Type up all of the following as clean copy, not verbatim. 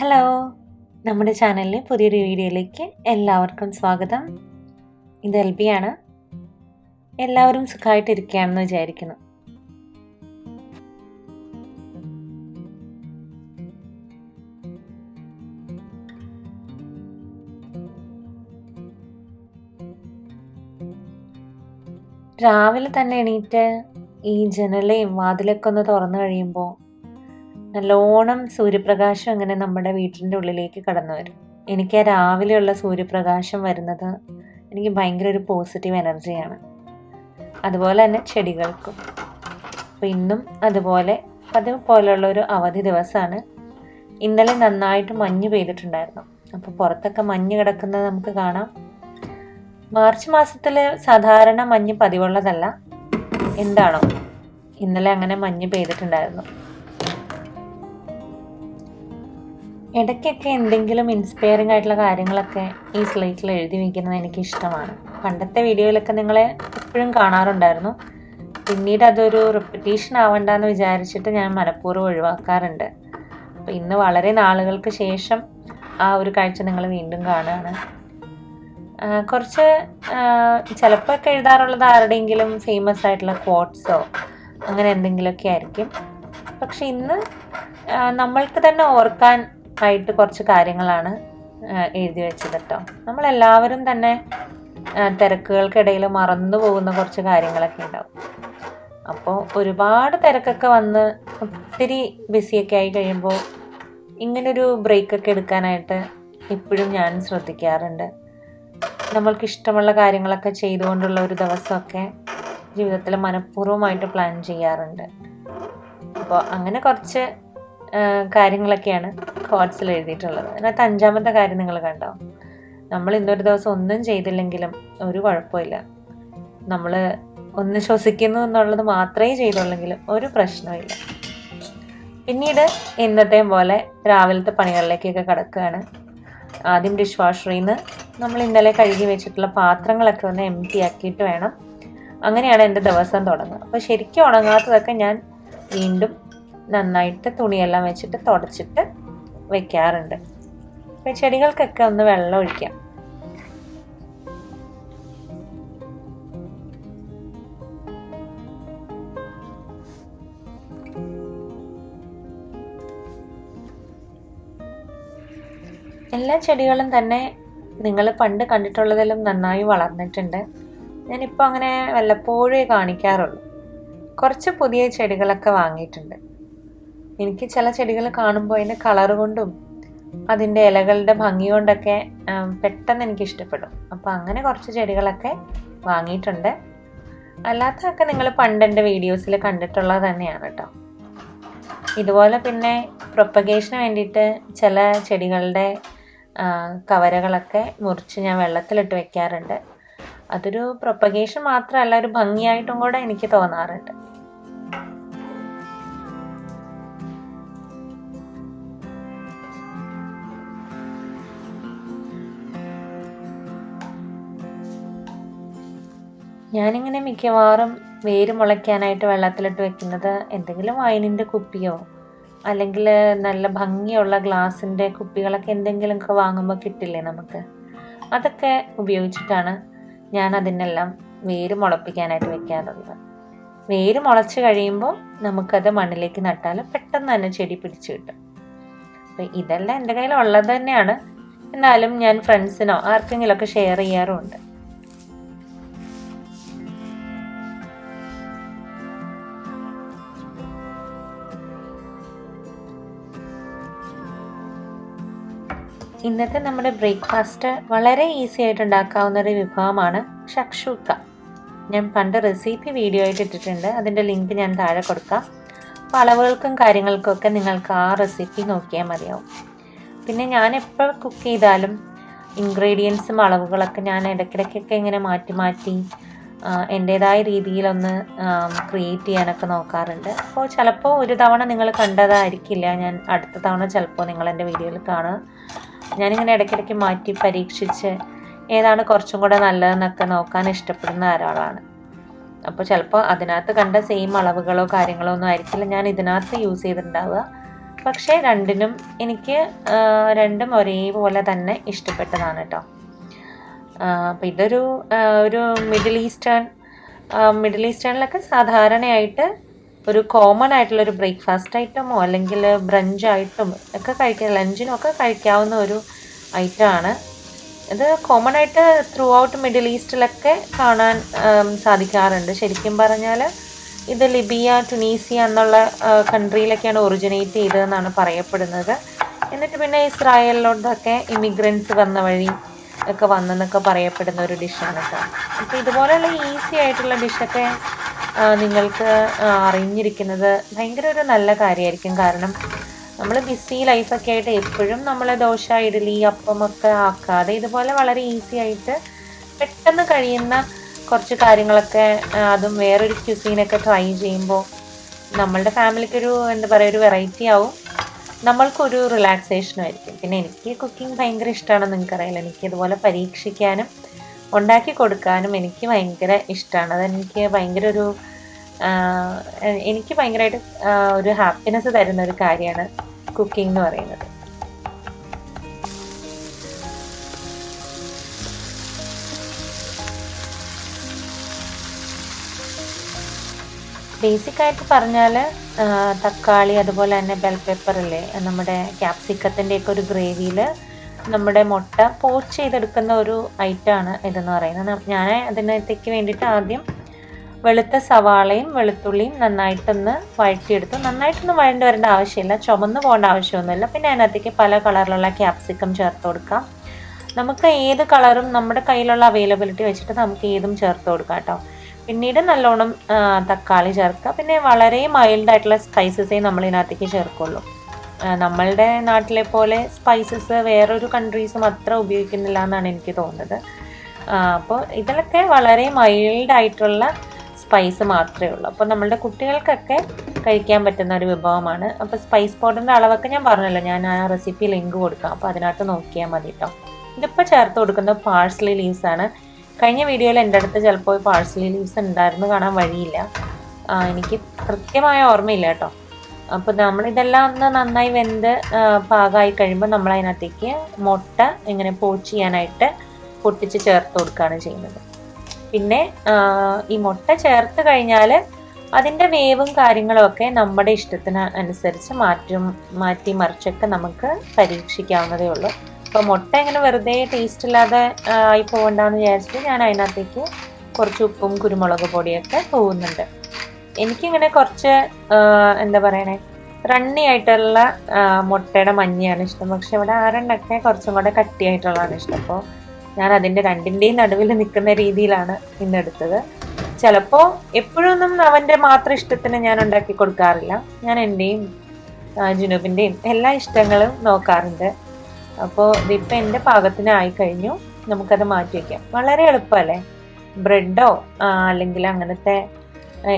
Hello, നമ്മുടെ ചാനലിലെ പുതിയൊരു വീഡിയോയിലേക്ക് എല്ലാവർക്കും സ്വാഗതം. ഇത് എൽബിയാണ്. എല്ലാവരും സുഖമായിട്ടിരിക്കുകയാണെന്ന് വിചാരിക്കുന്നു. രാവിലെ തന്നെ എണീറ്റ് ഈ ജനലയും വാതിലൊക്കെ ഒന്ന് തുറന്നു കഴിയുമ്പോൾ നല്ലോണം സൂര്യപ്രകാശം അങ്ങനെ നമ്മുടെ വീട്ടിൻ്റെ ഉള്ളിലേക്ക് കടന്നു വരും. എനിക്ക് ആ രാവിലെയുള്ള സൂര്യപ്രകാശം വരുന്നത് എനിക്ക് ഭയങ്കര ഒരു പോസിറ്റീവ് എനർജിയാണ്. അതുപോലെ തന്നെ ചെടികൾക്കും. അപ്പോൾ ഇന്നും അതുപോലെ പതിവ് പോലെയുള്ള ഒരു അവധി ദിവസമാണ്. ഇന്നലെ നന്നായിട്ട് മഞ്ഞ് പെയ്തിട്ടുണ്ടായിരുന്നു. അപ്പോൾ പുറത്തൊക്കെ മഞ്ഞ് കിടക്കുന്നത് നമുക്ക് കാണാം. മാർച്ച് മാസത്തിൽ സാധാരണ മഞ്ഞ് പതിവുള്ളതല്ല. എന്താണോ ഇന്നലെ അങ്ങനെ മഞ്ഞ് പെയ്തിട്ടുണ്ടായിരുന്നു. ഇടയ്ക്കൊക്കെ എന്തെങ്കിലും ഇൻസ്പയറിംഗ് ആയിട്ടുള്ള കാര്യങ്ങളൊക്കെ ഈ സ്ലേറ്റിൽ എഴുതി വയ്ക്കുന്നത് എനിക്ക് ഇഷ്ടമാണ്. പണ്ടത്തെ വീഡിയോയിലൊക്കെ നിങ്ങളെ എപ്പോഴും കാണാറുണ്ടായിരുന്നു. പിന്നീട് അതൊരു റിപ്പീറ്റേഷൻ ആവണ്ടെന്ന് വിചാരിച്ചിട്ട് ഞാൻ മനഃപൂർവ്വം ഒഴിവാക്കാറുണ്ട്. അപ്പോൾ ഇന്ന് വളരെ നാളുകൾക്ക് ശേഷം ആ ഒരു കാഴ്ച നിങ്ങൾ വീണ്ടും കാണുകയാണ്. കുറച്ച് ചിലപ്പോൾ ഒക്കെ എഴുതാറുള്ളത് ആരുടെയെങ്കിലും ഫേമസ് ആയിട്ടുള്ള ക്വോട്ട്സോ അങ്ങനെ എന്തെങ്കിലുമൊക്കെ ആയിരിക്കും. പക്ഷെ ഇന്ന് നമ്മൾക്ക് തന്നെ ഓർക്കാൻ ആയിട്ട് കുറച്ച് കാര്യങ്ങളാണ് എഴുതി വെച്ചത് കേട്ടോ. നമ്മളെല്ലാവരും തന്നെ തിരക്കുകൾക്കിടയിൽ മറന്നു പോകുന്ന കുറച്ച് കാര്യങ്ങളൊക്കെ ഉണ്ടാവും. അപ്പോൾ ഒരുപാട് തിരക്കൊക്കെ വന്ന് ഒത്തിരി ബിസിയൊക്കെ ആയി കഴിയുമ്പോൾ ഇങ്ങനൊരു ബ്രേക്കൊക്കെ എടുക്കാനായിട്ട് എപ്പോഴും ഞാൻ ശ്രദ്ധിക്കാറുണ്ട്. നമ്മൾക്ക് ഇഷ്ടമുള്ള കാര്യങ്ങളൊക്കെ ചെയ്തുകൊണ്ടുള്ള ഒരു ദിവസമൊക്കെ ജീവിതത്തിൽ മനഃപൂർവ്വമായിട്ട് പ്ലാൻ ചെയ്യാറുണ്ട്. അപ്പോൾ അങ്ങനെ കുറച്ച് കാര്യങ്ങളൊക്കെയാണ് കോട്ട്സിൽ എഴുതിയിട്ടുള്ളത്. അതിനകത്ത് 5ാമത്തെ കാര്യം നിങ്ങൾ കണ്ടോ? നമ്മൾ ഇന്നൊരു ദിവസം ഒന്നും ചെയ്തില്ലെങ്കിലും ഒരു കുഴപ്പമില്ല. നമ്മൾ ഒന്ന് ശ്വസിക്കുന്നു എന്നുള്ളത് മാത്രമേ ചെയ്തുള്ളെങ്കിലും ഒരു പ്രശ്നമില്ല. പിന്നീട് ഇന്നത്തെ പോലെ രാവിലത്തെ പണികളിലേക്കൊക്കെ കിടക്കുകയാണ്. ആദ്യം ഡിഷ് വാഷറിൽ നിന്ന് നമ്മൾ ഇന്നലെ കഴുകി വെച്ചിട്ടുള്ള പാത്രങ്ങളൊക്കെ ഒന്ന് എംപ്റ്റി ആക്കിയിട്ട് വേണം. അങ്ങനെയാണ് എൻ്റെ ദിവസം തുടങ്ങുക. അപ്പോൾ ശരിക്കും ഉണങ്ങാത്തതൊക്കെ ഞാൻ വീണ്ടും നന്നായിട്ട് തുണിയെല്ലാം വെച്ചിട്ട് തുടച്ചിട്ട് വെക്കാറുണ്ട്. അപ്പോൾ ചെടികൾക്കൊക്കെ ഒന്ന് വെള്ളം ഒഴിക്കാം. എല്ലാ ചെടികളും തന്നെ നിങ്ങൾ പണ്ട് കണ്ടിട്ടുള്ളതിലും നന്നായി വളർന്നിട്ടുണ്ട്. ഞാനിപ്പോൾ അങ്ങനെ വല്ലപ്പോഴേ കാണിക്കാറുള്ളൂ. കുറച്ച് പുതിയ ചെടികളൊക്കെ വാങ്ങിയിട്ടുണ്ട്. എനിക്ക് ചില ചെടികൾ കാണുമ്പോൾ അതിൻ്റെ കളർ കൊണ്ടും അതിൻ്റെ ഇലകളുടെ ഭംഗി കൊണ്ടൊക്കെ പെട്ടെന്ന് എനിക്ക് ഇഷ്ടപ്പെടും. അപ്പോൾ അങ്ങനെ കുറച്ച് ചെടികളൊക്കെ വാങ്ങിയിട്ടുണ്ട്. അല്ലാത്തതൊക്കെ നിങ്ങൾ പണ്ട് എൻ്റെ വീഡിയോസിൽ കണ്ടിട്ടുള്ളത് തന്നെയാണ് കേട്ടോ. ഇതുപോലെ പിന്നെ പ്രൊപ്പഗേഷന് വേണ്ടിയിട്ട് ചില ചെടികളുടെ കവരകളൊക്കെ മുറിച്ച് ഞാൻ വെള്ളത്തിലിട്ട് വെക്കാറുണ്ട്. അതൊരു പ്രൊപ്പഗേഷൻ മാത്രമല്ല, ഒരു ഭംഗിയായിട്ടും കൂടെ എനിക്ക് തോന്നാറുണ്ട്. ഞാനിങ്ങനെ മിക്കവാറും വേര് മുളയ്ക്കാനായിട്ട് വെള്ളത്തിലിട്ട് വെക്കുന്നത് എന്തെങ്കിലും വൈനിൻ്റെ കുപ്പിയോ അല്ലെങ്കിൽ നല്ല ഭംഗിയുള്ള ഗ്ലാസിൻ്റെ കുപ്പികളൊക്കെ എന്തെങ്കിലുമൊക്കെ വാങ്ങുമ്പോൾ കിട്ടില്ലേ നമുക്ക്, അതൊക്കെ ഉപയോഗിച്ചിട്ടാണ് ഞാൻ അതിനെല്ലാം വേര് മുളപ്പിക്കാനായിട്ട് വെക്കാറുള്ളത്. വേര് മുളച്ച് കഴിയുമ്പോൾ നമുക്കത് മണ്ണിലേക്ക് നട്ടാൽ പെട്ടെന്ന് തന്നെ ചെടി പിടിച്ച് കിട്ടും. അപ്പം ഇതെല്ലാം എൻ്റെ കയ്യിലുള്ളത് തന്നെയാണ്. എന്നാലും ഞാൻ ഫ്രണ്ട്സിനോ ആർക്കെങ്കിലുമൊക്കെ ഷെയർ ചെയ്യാറുമുണ്ട്. ഇന്നത്തെ നമ്മുടെ ബ്രേക്ക്ഫാസ്റ്റ് വളരെ ഈസി ആയിട്ട് ഉണ്ടാക്കാവുന്ന ഒരു വിഭവമാണ് ഷക്ഷുക്ക. ഞാൻ പണ്ട് റെസിപ്പി വീഡിയോ ആയിട്ട് ഇട്ടിട്ടുണ്ട്. അതിൻ്റെ ലിങ്ക് ഞാൻ താഴെ കൊടുക്കാം. അപ്പോൾ അളവുകൾക്കും കാര്യങ്ങൾക്കൊക്കെ നിങ്ങൾക്ക് ആ റെസിപ്പി നോക്കിയാൽ മതിയാവും. പിന്നെ ഞാൻ എപ്പോൾ കുക്ക് ചെയ്താലും ഇൻഗ്രീഡിയൻസും അളവുകളൊക്കെ ഞാൻ ഇടയ്ക്കിടയ്ക്കൊക്കെ ഇങ്ങനെ മാറ്റി മാറ്റി എൻ്റേതായ രീതിയിലൊന്ന് ക്രിയേറ്റ് ചെയ്യാനൊക്കെ നോക്കാറുണ്ട്. അപ്പോൾ ചിലപ്പോൾ ഒരു തവണ നിങ്ങൾ കണ്ടതായിരിക്കില്ല, ഞാൻ അടുത്ത തവണ ചിലപ്പോൾ നിങ്ങൾ എൻ്റെ വീഡിയോയിൽ കാണുക. ഞാനിങ്ങനെ ഇടയ്ക്കിടയ്ക്ക് മാറ്റി പരീക്ഷിച്ച് ഏതാണ് കുറച്ചും കൂടെ നല്ലതെന്നൊക്കെ നോക്കാൻ ഇഷ്ടപ്പെടുന്ന ഒരാളാണ്. അപ്പോൾ ചിലപ്പോൾ അതിനകത്ത് കണ്ട സെയിം അളവുകളോ കാര്യങ്ങളോ ഒന്നും ആയിരിക്കില്ല ഞാൻ ഇതിനകത്ത് യൂസ് ചെയ്തിട്ടുണ്ടാവുക. പക്ഷേ രണ്ടും ഒരേപോലെ തന്നെ ഇഷ്ടപ്പെട്ടതാണ് കേട്ടോ. അപ്പോൾ ഇതൊരു ഒരു മിഡിൽ ഈസ്റ്റേണിലൊക്കെ സാധാരണയായിട്ട് ഒരു കോമൺ ആയിട്ടുള്ളൊരു ബ്രേക്ക്ഫാസ്റ്റ് ഐറ്റമോ അല്ലെങ്കിൽ ബ്രഞ്ച് ആയിട്ടും ഒക്കെ ലഞ്ചിനൊക്കെ കഴിക്കാവുന്ന ഒരു ഐറ്റമാണ്. ഇത് കോമൺ ആയിട്ട് ത്രൂ ഔട്ട് മിഡിൽ ഈസ്റ്റിലൊക്കെ കാണാൻ സാധിക്കാറുണ്ട്. ശരിക്കും പറഞ്ഞാൽ ഇത് ലിബിയ, ടുണീസിയ എന്നുള്ള കൺട്രിയിലൊക്കെയാണ് ഒറിജിനേറ്റ് ചെയ്തതെന്നാണ് പറയപ്പെടുന്നത്. എന്നിട്ട് പിന്നെ ഇസ്രായേലിലോട്ടൊക്കെ ഇമിഗ്രൻസ് വന്ന വഴി ഒക്കെ വന്നെന്നൊക്കെ പറയപ്പെടുന്ന ഒരു ഡിഷാണ് കേട്ടോ. അപ്പോൾ ഇതുപോലെയുള്ള ഈസി ആയിട്ടുള്ള ഡിഷൊക്കെ നിങ്ങൾക്ക് അറിഞ്ഞിരിക്കുന്നത് ഭയങ്കര ഒരു നല്ല കാര്യമായിരിക്കും. കാരണം നമ്മൾ ബിസി ലൈഫൊക്കെ ആയിട്ട് എപ്പോഴും നമ്മൾ ദോശ, ഇഡ്ഡലി, അപ്പമൊക്കെ ആക്കാതെ ഇതുപോലെ വളരെ ഈസി ആയിട്ട് പെട്ടെന്ന് കഴിയുന്ന കുറച്ച് കാര്യങ്ങളൊക്കെ, അതും വേറൊരു ക്യൂസീനൊക്കെ ട്രൈ ചെയ്യുമ്പോൾ നമ്മളുടെ ഫാമിലിക്കൊരു ഒരു വെറൈറ്റി ആവും, നമ്മൾക്കൊരു റിലാക്സേഷനും ആയിരിക്കും. പിന്നെ എനിക്ക് കുക്കിംഗ് ഭയങ്കര ഇഷ്ടമാണെന്ന് നിങ്ങൾക്കറിയില്ല. എനിക്ക് ഇതുപോലെ പരീക്ഷിക്കാനും ഉണ്ടാക്കി കൊടുക്കാനും എനിക്ക് ഭയങ്കര ഇഷ്ടമാണ്. അതെനിക്ക് എനിക്ക് ഭയങ്കരമായിട്ട് ഒരു ഹാപ്പിനെസ് തരുന്ന ഒരു കാര്യമാണ് കുക്കിംഗ് എന്ന് പറയുന്നത്. ബേസിക്കായിട്ട് പറഞ്ഞാൽ തക്കാളി, അതുപോലെ തന്നെ ബെൽ പെപ്പറില്ലേ, നമ്മുടെ ക്യാപ്സിക്കത്തിൻ്റെയൊക്കെ ഒരു ഗ്രേവിയിൽ നമ്മുടെ മുട്ട പോച്ച് ചെയ്തെടുക്കുന്ന ഒരു ഐറ്റമാണ് ഇതെന്ന് പറയുന്നത്. ഞാൻ അതിനകത്തേക്ക് വേണ്ടിയിട്ട് ആദ്യം വെളുത്ത സവാളയും വെളുത്തുള്ളിയും നന്നായിട്ടൊന്ന് വഴറ്റിയെടുത്തു. നന്നായിട്ടൊന്ന് വഴണ്ട് വരേണ്ട ആവശ്യമില്ല, ചുമന്ന് പോകേണ്ട ആവശ്യമൊന്നുമില്ല. പിന്നെ അതിനകത്തേക്ക് പല കളറിലുള്ള ക്യാപ്സിക്കം ചേർത്ത് കൊടുക്കാം. നമുക്ക് ഏത് കളറും നമ്മുടെ കയ്യിലുള്ള അവൈലബിലിറ്റി വെച്ചിട്ട് നമുക്ക് ഏതും ചേർത്ത് കൊടുക്കാം കേട്ടോ. പിന്നീട് നല്ലോണം തക്കാളി ചേർക്കുക. പിന്നെ വളരെ മൈൽഡായിട്ടുള്ള സ്പൈസസേ നമ്മളിതിനകത്തേക്ക് ചേർക്കുള്ളൂ. നമ്മളുടെ നാട്ടിലെ പോലെ സ്പൈസസ് വേറൊരു കൺട്രീസും അത്ര ഉപയോഗിക്കുന്നില്ല എന്നാണ് എനിക്ക് തോന്നുന്നത്. അപ്പോൾ ഇതിലൊക്കെ വളരെ മൈൽഡായിട്ടുള്ള സ്പൈസ് മാത്രമേ ഉള്ളൂ. അപ്പോൾ നമ്മളുടെ കുട്ടികൾക്കൊക്കെ കഴിക്കാൻ പറ്റുന്ന ഒരു വിഭവമാണ്. അപ്പോൾ സ്പൈസ് പൗഡറിൻ്റെ അളവൊക്കെ ഞാൻ പറഞ്ഞല്ലോ, ഞാൻ ആ റെസിപ്പി ലിങ്ക് കൊടുക്കാം, അപ്പോൾ അതിനകത്ത് നോക്കിയാൽ മതി കേട്ടോ. ഇതിപ്പോൾ ചേർത്ത് കൊടുക്കുന്നത് പാഴ്സ്ലി ലീവ്സ് ആണ്. കഴിഞ്ഞ വീഡിയോയിൽ എൻ്റെ അടുത്ത് ചിലപ്പോൾ പാഴ്സ്ലി ലീവ്സ് ഉണ്ടായിരുന്നു കാണാൻ വഴിയില്ല, എനിക്ക് കൃത്യമായ ഓർമ്മയില്ല കേട്ടോ. അപ്പോൾ നമ്മളിതെല്ലാം ഒന്ന് നന്നായി വെന്ത് പാകമായി കഴിയുമ്പോൾ നമ്മളതിനകത്തേക്ക് മുട്ട ഇങ്ങനെ പോച്ച് ചെയ്യാനായിട്ട് പൊട്ടിച്ച് ചേർത്ത് കൊടുക്കുകയാണ് ചെയ്യുന്നത്. പിന്നെ ഈ മുട്ട ചേർത്ത് കഴിഞ്ഞാൽ അതിൻ്റെ വേവും കാര്യങ്ങളുമൊക്കെ നമ്മുടെ ഇഷ്ടത്തിന് അനുസരിച്ച് മാറ്റി മറിച്ചൊക്കെ നമുക്ക് പരീക്ഷിക്കാവുന്നതേ ഉള്ളൂ. അപ്പോൾ മുട്ട ഇങ്ങനെ വെറുതെ ടേസ്റ്റ് ഇല്ലാതെ ആയി പോകണ്ടെന്ന് വിചാരിച്ചിട്ട് ഞാൻ അതിനകത്തേക്ക് കുറച്ച് ഉപ്പും കുരുമുളക് പൊടിയൊക്കെ പോകുന്നുണ്ട്. എനിക്കിങ്ങനെ കുറച്ച് റണ്ണി ആയിട്ടുള്ള മുട്ടയുടെ മഞ്ഞയാണ് ഇഷ്ടം. പക്ഷെ ഇവിടെ ആരെണ്ണൊക്കെ കുറച്ചും കൂടെ കട്ടിയായിട്ടുള്ളതാണ് ഇഷ്ടം. അപ്പോൾ ഞാൻ അതിൻ്റെ രണ്ടിൻ്റെയും നടുവിൽ നിൽക്കുന്ന രീതിയിലാണ് ഇന്നെടുത്തത്. ചിലപ്പോൾ എപ്പോഴൊന്നും അവൻ്റെ മാത്രം ഇഷ്ടത്തിന് ഞാൻ ഉണ്ടാക്കി കൊടുക്കാറില്ല. ഞാൻ എൻ്റെയും ജുനൂബിൻ്റെയും എല്ലാ ഇഷ്ടങ്ങളും നോക്കാറുണ്ട്. അപ്പോൾ ഇതിപ്പോൾ എൻ്റെ പാകത്തിന് ആയിക്കഴിഞ്ഞു. നമുക്കത് മാറ്റി വയ്ക്കാം. വളരെ എളുപ്പമല്ലേ? ബ്രെഡോ അല്ലെങ്കിൽ അങ്ങനത്തെ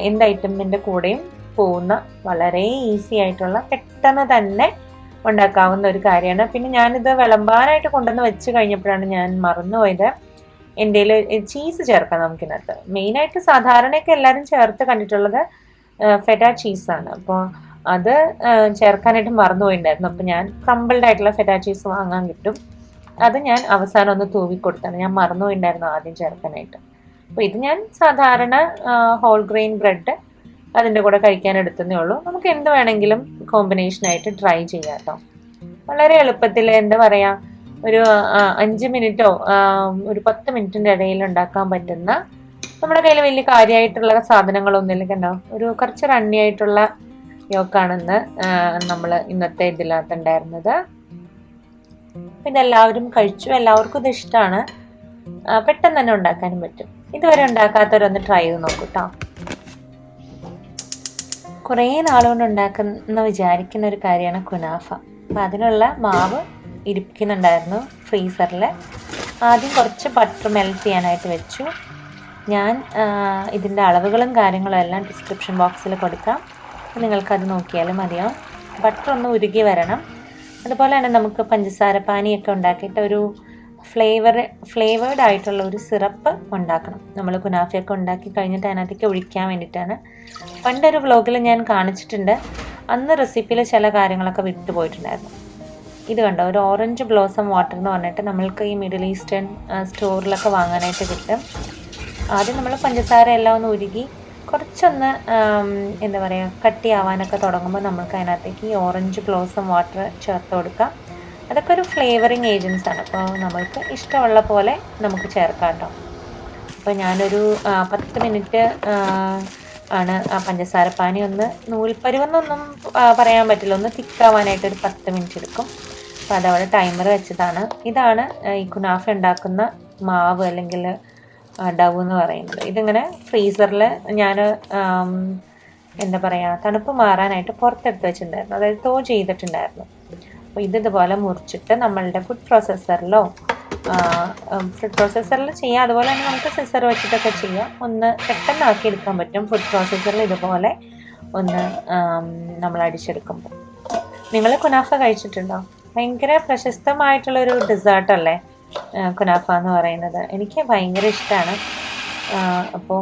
എന്ത് ഐറ്റമിൻ്റെ കൂടെയും പോകുന്ന വളരെ ഈസി ആയിട്ടുള്ള പെട്ടെന്ന് തന്നെ ഉണ്ടാക്കാവുന്ന ഒരു കാര്യമാണ്. പിന്നെ ഞാനിത് വിളമ്പാനായിട്ട് കൊണ്ടുവന്ന് വെച്ച് കഴിഞ്ഞപ്പോഴാണ് ഞാൻ മറന്നുപോയത്, എൻ്റെ ചീസ് ചേർക്കാം നമുക്കിനകത്ത്. മെയിനായിട്ട് സാധാരണയൊക്കെ എല്ലാവരും ചേർത്ത് കണ്ടിട്ടുള്ളത് ഫെറ്റ ചീസാണ്. അപ്പോൾ അത് ചേർക്കാനായിട്ട് മറന്നുപോയിട്ടുണ്ടായിരുന്നു. അപ്പോൾ ഞാൻ ക്രംബിൾഡ് ആയിട്ടുള്ള ഫെറ്റ ചീസ് വാങ്ങാൻ കിട്ടും, അത് ഞാൻ അവസാനം ഒന്ന് തൂവിക്കൊടുത്താണ്. ഞാൻ മറന്നുപോയിട്ടുണ്ടായിരുന്നു ആദ്യം ചേർക്കാനായിട്ട്. അപ്പോൾ ഇത് ഞാൻ സാധാരണ ഹോൾ ഗ്രെയിൻ ബ്രെഡ് അതിൻ്റെ കൂടെ കഴിക്കാൻ എടുത്തതേ ഉള്ളൂ. നമുക്ക് എന്ത് വേണമെങ്കിലും കോമ്പിനേഷനായിട്ട് ട്രൈ ചെയ്യാം കേട്ടോ. വളരെ എളുപ്പത്തിൽ ഒരു 5 മിനിറ്റോ ഒരു 10 മിനിറ്റിൻ്റെ ഇടയിൽ ഉണ്ടാക്കാൻ പറ്റുന്ന, നമ്മുടെ കയ്യിൽ വലിയ കാര്യമായിട്ടുള്ള സാധനങ്ങളൊന്നുമില്ല കണ്ടോ. ഒരു കുറച്ച് റണ്ണിയായിട്ടുള്ള യോക്കാണെന്ന് നമ്മൾ ഇന്നത്തെ ഇതിനകത്തുണ്ടായിരുന്നത്. ഇതെല്ലാവരും കഴിച്ചു, എല്ലാവർക്കും ഇത് ഇഷ്ടമാണ്. പെട്ടെന്ന് തന്നെ ഉണ്ടാക്കാനും പറ്റും. ഇതുവരെ ഉണ്ടാക്കാത്തവരൊന്ന് ട്രൈ ചെയ്ത് നോക്കൂ കേട്ടോ. കുറേ നാളുകൊണ്ട് ഉണ്ടാക്കുന്ന വിചാരിക്കുന്ന ഒരു കാര്യമാണ് കുനാഫ. അപ്പോൾ അതിനുള്ള മാവ് ഇരിക്കുന്നുണ്ടായിരുന്നു ഫ്രീസറിൽ. ആദ്യം കുറച്ച് ബട്ടർ മെൽറ്റ് ചെയ്യാനായിട്ട് വെച്ചു. ഞാൻ ഇതിൻ്റെ അളവുകളും കാര്യങ്ങളും എല്ലാം ഡിസ്ക്രിപ്ഷൻ ബോക്സിൽ കൊടുക്കാം, നിങ്ങൾക്കത് നോക്കിയാലും മതിയാവും. ബട്ടർ ഒന്ന് ഉരുകി വരണം. അതുപോലെ തന്നെ നമുക്ക് പഞ്ചസാര പാനിയൊക്കെ ഉണ്ടാക്കിയിട്ട് ഒരു ഫ്ലേവേർഡ് ആയിട്ടുള്ള ഒരു സിറപ്പ് ഉണ്ടാക്കണം. നമ്മൾ കുനാഫയൊക്കെ ഉണ്ടാക്കി കഴിഞ്ഞിട്ട് അതിനകത്തേക്ക് ഒഴിക്കാൻ വേണ്ടിയിട്ടാണ്. പണ്ടൊരു വ്ലോഗിൽ ഞാൻ കാണിച്ചിട്ടുണ്ട്. അന്ന് റെസിപ്പിയിൽ ചില കാര്യങ്ങളൊക്കെ വിട്ടുപോയിട്ടുണ്ടായിരുന്നു. ഇത് കണ്ടോ, ഒരു ഓറഞ്ച് ബ്ലോസം വാട്ടർ എന്ന് പറഞ്ഞിട്ട് നമ്മൾക്ക് ഈ മിഡിൽ ഈസ്റ്റേൺ സ്റ്റോറിലൊക്കെ വാങ്ങാനായിട്ട് കിട്ടും. ആദ്യം നമ്മൾ പഞ്ചസാര എല്ലാം ഒന്ന് ഉരുകി കുറച്ചൊന്ന് എന്താ പറയുക കട്ടിയാവാനൊക്കെ തുടങ്ങുമ്പോൾ നമ്മൾക്ക് അതിനകത്തേക്ക് ഈ ഓറഞ്ച് ബ്ലോസം വാട്ടർ ചേർത്ത് കൊടുക്കാം. അതൊക്കെ ഒരു ഫ്ലേവറിങ് ഏജൻസ് ആണ്. അപ്പോൾ നമ്മൾക്ക് ഇഷ്ടമുള്ള പോലെ നമുക്ക് ചേർക്കാം കേട്ടോ. അപ്പോൾ ഞാനൊരു 10 മിനിറ്റ് ആണ് ആ പഞ്ചസാരപ്പാനി ഒന്ന് നൂൽപ്പരുവെന്നൊന്നും പറയാൻ പറ്റില്ല, ഒന്ന് തിക്കാവാനായിട്ടൊരു 10 മിനിറ്റ് എടുക്കും. അപ്പോൾ അതവിടെ ടൈമർ വെച്ചതാണ്. ഇതാണ് ഈ കുനാഫ ഉണ്ടാക്കുന്ന മാവ് അല്ലെങ്കിൽ ഡവ് എന്ന് പറയുന്നത്. ഇതിങ്ങനെ ഫ്രീസറിൽ ഞാൻ എന്താ പറയുക തണുപ്പ് മാറാനായിട്ട് പുറത്തെടുത്ത് വെച്ചിട്ടുണ്ടായിരുന്നു, അതായത് തോ ചെയ്തിട്ടുണ്ടായിരുന്നു. അപ്പോൾ ഇതുപോലെ മുറിച്ചിട്ട് നമ്മളുടെ ഫുഡ് പ്രോസസ്സറിൽ ചെയ്യാം. അതുപോലെ തന്നെ നമുക്ക് സിസർ വെച്ചിട്ടൊക്കെ ചെയ്യാം. ഒന്ന് പെട്ടെന്ന് ആക്കി എടുക്കാൻ പറ്റും ഫുഡ് പ്രോസസ്സറിൽ ഇതുപോലെ ഒന്ന് നമ്മൾ അടിച്ചെടുക്കുമ്പോൾ. നിങ്ങൾ കുനാഫ കഴിച്ചിട്ടുണ്ടോ? ഭയങ്കര പ്രശസ്തമായിട്ടുള്ളൊരു ഡെസേർട്ടല്ലേ കുനാഫ എന്ന് പറയുന്നത്. എനിക്ക് ഭയങ്കര ഇഷ്ടമാണ്. അപ്പോൾ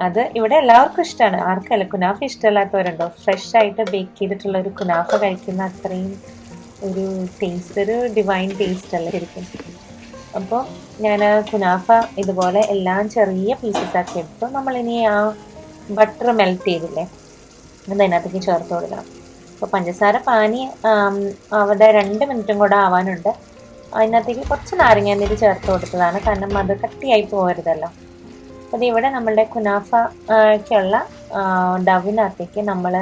അത് ഇവിടെ എല്ലാവർക്കും ഇഷ്ടമാണ്. ആർക്കല്ല കുനാഫ ഇഷ്ടമല്ലാത്തവരുണ്ടോ? ഫ്രഷ് ആയിട്ട് ബേക്ക് ചെയ്തിട്ടുള്ള ഒരു കുനാഫ കഴിക്കുന്ന അത്രയും ഒരു ടേസ്റ്റ്, ഒരു ഡിവൈൻ ടേസ്റ്റ് അല്ലേ ശരിക്കും. അപ്പോൾ ഞാൻ കുനാഫ ഇതുപോലെ എല്ലാം ചെറിയ പീസസ് ആക്കി എടുത്തു. നമ്മളിനി ആ ബട്ടർ മെൽറ്റ് ചെയ്തില്ലേ അത് അതിനകത്തേക്ക് ചേർത്ത് കൊടുക്കണം. അപ്പോൾ പഞ്ചസാര പാനി അവിടെ 2 മിനിറ്റും കൂടെ ആവാനുണ്ട്. അതിനകത്തേക്ക് കുറച്ച് നാരങ്ങാനീര് ചേർത്ത് കൊടുത്തതാണ്, കാരണം അത് കട്ടിയായി പോകരുതല്ലോ. അപ്പോൾ ഇവിടെ നമ്മളുടെ കുനാഫയ്ക്കുള്ള ഡവിനകത്തേക്ക് നമ്മൾ